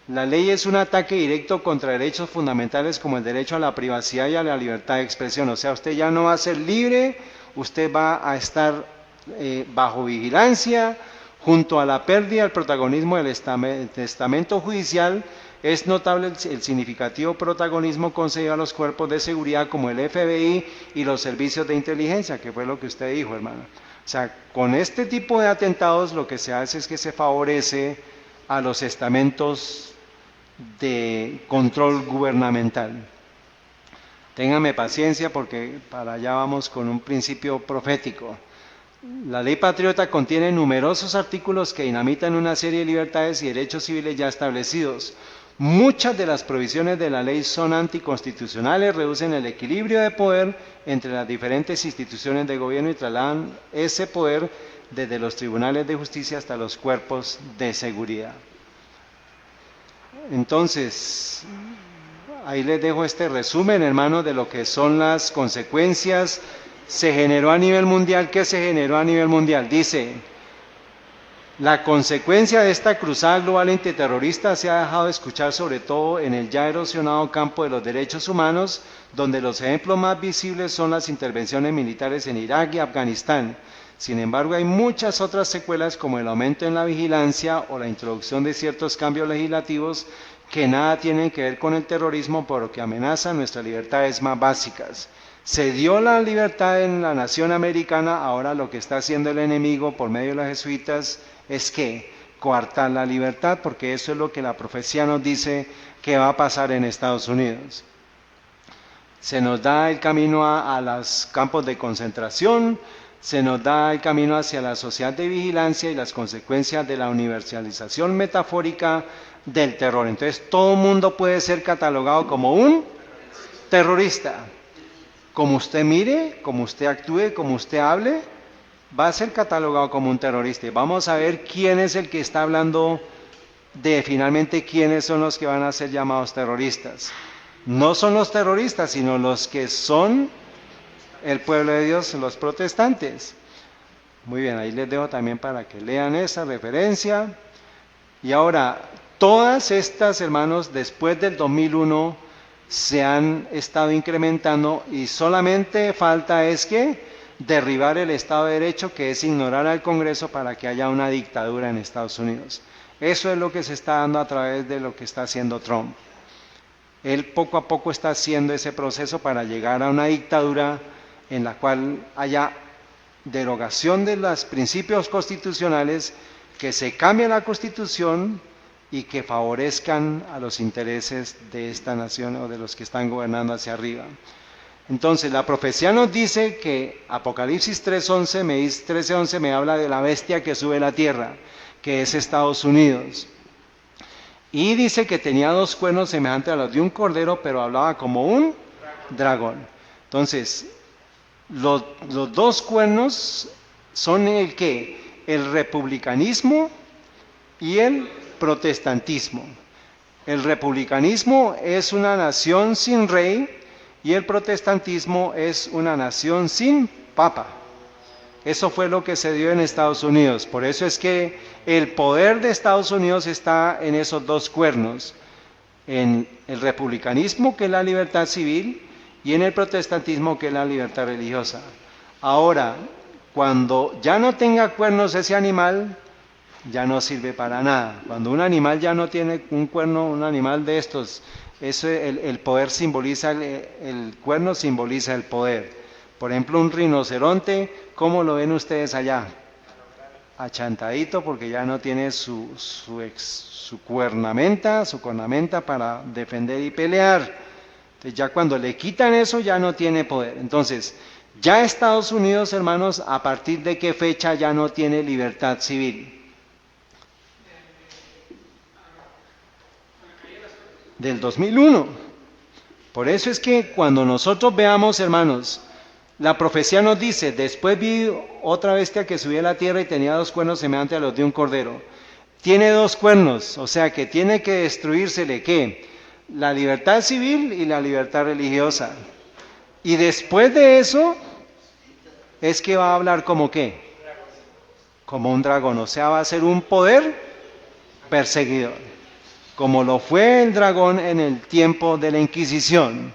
la ley es un ataque directo contra derechos fundamentales como el derecho a la privacidad y a la libertad de expresión. O sea, usted ya no va a ser libre, usted va a estar bajo vigilancia, junto a la pérdida del protagonismo del testamento judicial. Es notable el significativo protagonismo concedido a los cuerpos de seguridad como el FBI y los servicios de inteligencia, que fue lo que usted dijo, hermano. O sea, con este tipo de atentados lo que se hace es que se favorece a los estamentos de control gubernamental. Ténganme paciencia porque para allá vamos con un principio profético. La ley patriota contiene numerosos artículos que dinamitan una serie de libertades y derechos civiles ya establecidos. Muchas de las provisiones de la ley son anticonstitucionales, reducen el equilibrio de poder entre las diferentes instituciones de gobierno y trasladan ese poder desde los tribunales de justicia hasta los cuerpos de seguridad. Entonces, ahí les dejo este resumen, hermanos, de lo que son las consecuencias. Se generó a nivel mundial. ¿Qué se generó a nivel mundial? Dice, la consecuencia de esta cruzada global antiterrorista se ha dejado de escuchar sobre todo en el ya erosionado campo de los derechos humanos, donde los ejemplos más visibles son las intervenciones militares en Irak y Afganistán. Sin embargo, hay muchas otras secuelas como el aumento en la vigilancia o la introducción de ciertos cambios legislativos que nada tienen que ver con el terrorismo, pero que amenazan nuestras libertades más básicas. Se dio la libertad en la nación americana, ahora lo que está haciendo el enemigo por medio de los jesuitas es que coartar la libertad, porque eso es lo que la profecía nos dice que va a pasar en Estados Unidos. Se nos da el camino a los campos de concentración, se nos da el camino hacia la sociedad de vigilancia y las consecuencias de la universalización metafórica del terror. Entonces todo mundo puede ser catalogado como un terrorista. Como usted mire, como usted actúe, como usted hable, va a ser catalogado como un terrorista. Y vamos a ver quién es el que está hablando de finalmente quiénes son los que van a ser llamados terroristas. No son los terroristas, sino los que son el pueblo de Dios, los protestantes. Muy bien, ahí les dejo también para que lean esa referencia. Y ahora, todas estas, hermanos, después del 2001 se han estado incrementando y solamente falta es que derribar el Estado de Derecho, que es ignorar al Congreso para que haya una dictadura en Estados Unidos. Eso es lo que se está dando a través de lo que está haciendo Trump. Él poco a poco está haciendo ese proceso para llegar a una dictadura en la cual haya derogación de los principios constitucionales, que se cambie la Constitución y que favorezcan a los intereses de esta nación o de los que están gobernando hacia arriba. Entonces, la profecía nos dice que Apocalipsis 13:11 me habla de la bestia que sube a la tierra, que es Estados Unidos. Y dice que tenía 2 cuernos semejantes a los de un cordero, pero hablaba como un dragón. Entonces, los 2 cuernos son el ¿qué? El republicanismo y el protestantismo. El republicanismo es una nación sin rey y el protestantismo es una nación sin papa. Eso fue lo que se dio en Estados Unidos. Por eso es que el poder de Estados Unidos está en esos 2 cuernos, en el republicanismo, que es la libertad civil, y en el protestantismo, que es la libertad religiosa. Ahora, cuando ya no tenga cuernos ese animal, ya no sirve para nada. Cuando un animal ya no tiene un cuerno, un animal de estos, eso, el poder simboliza, el cuerno simboliza el poder. Por ejemplo, un rinoceronte, ¿cómo lo ven ustedes allá? Achantadito, porque ya no tiene su cornamenta para defender y pelear. Entonces ya cuando le quitan eso ya no tiene poder. Entonces, ya Estados Unidos, hermanos, ¿a partir de qué fecha ya no tiene libertad civil? Del 2001. Por eso es que cuando nosotros veamos, hermanos, la profecía nos dice, después vi otra bestia que subía a la tierra y tenía 2 cuernos semejantes a los de un cordero. Tiene 2 cuernos, o sea que tiene que destruírsele, ¿qué? La libertad civil y la libertad religiosa. Y después de eso, es que va a hablar como ¿qué? como un dragón, o sea, va a ser un poder perseguidor, como lo fue el dragón en el tiempo de la Inquisición.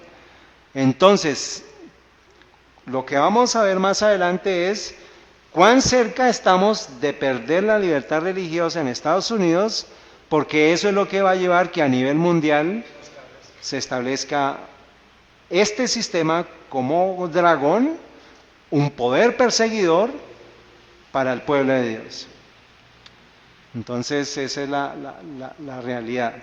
Entonces, lo que vamos a ver más adelante es cuán cerca estamos de perder la libertad religiosa en Estados Unidos, porque eso es lo que va a llevar que a nivel mundial se establezca este sistema como dragón, un poder perseguidor para el pueblo de Dios. Entonces esa es la realidad.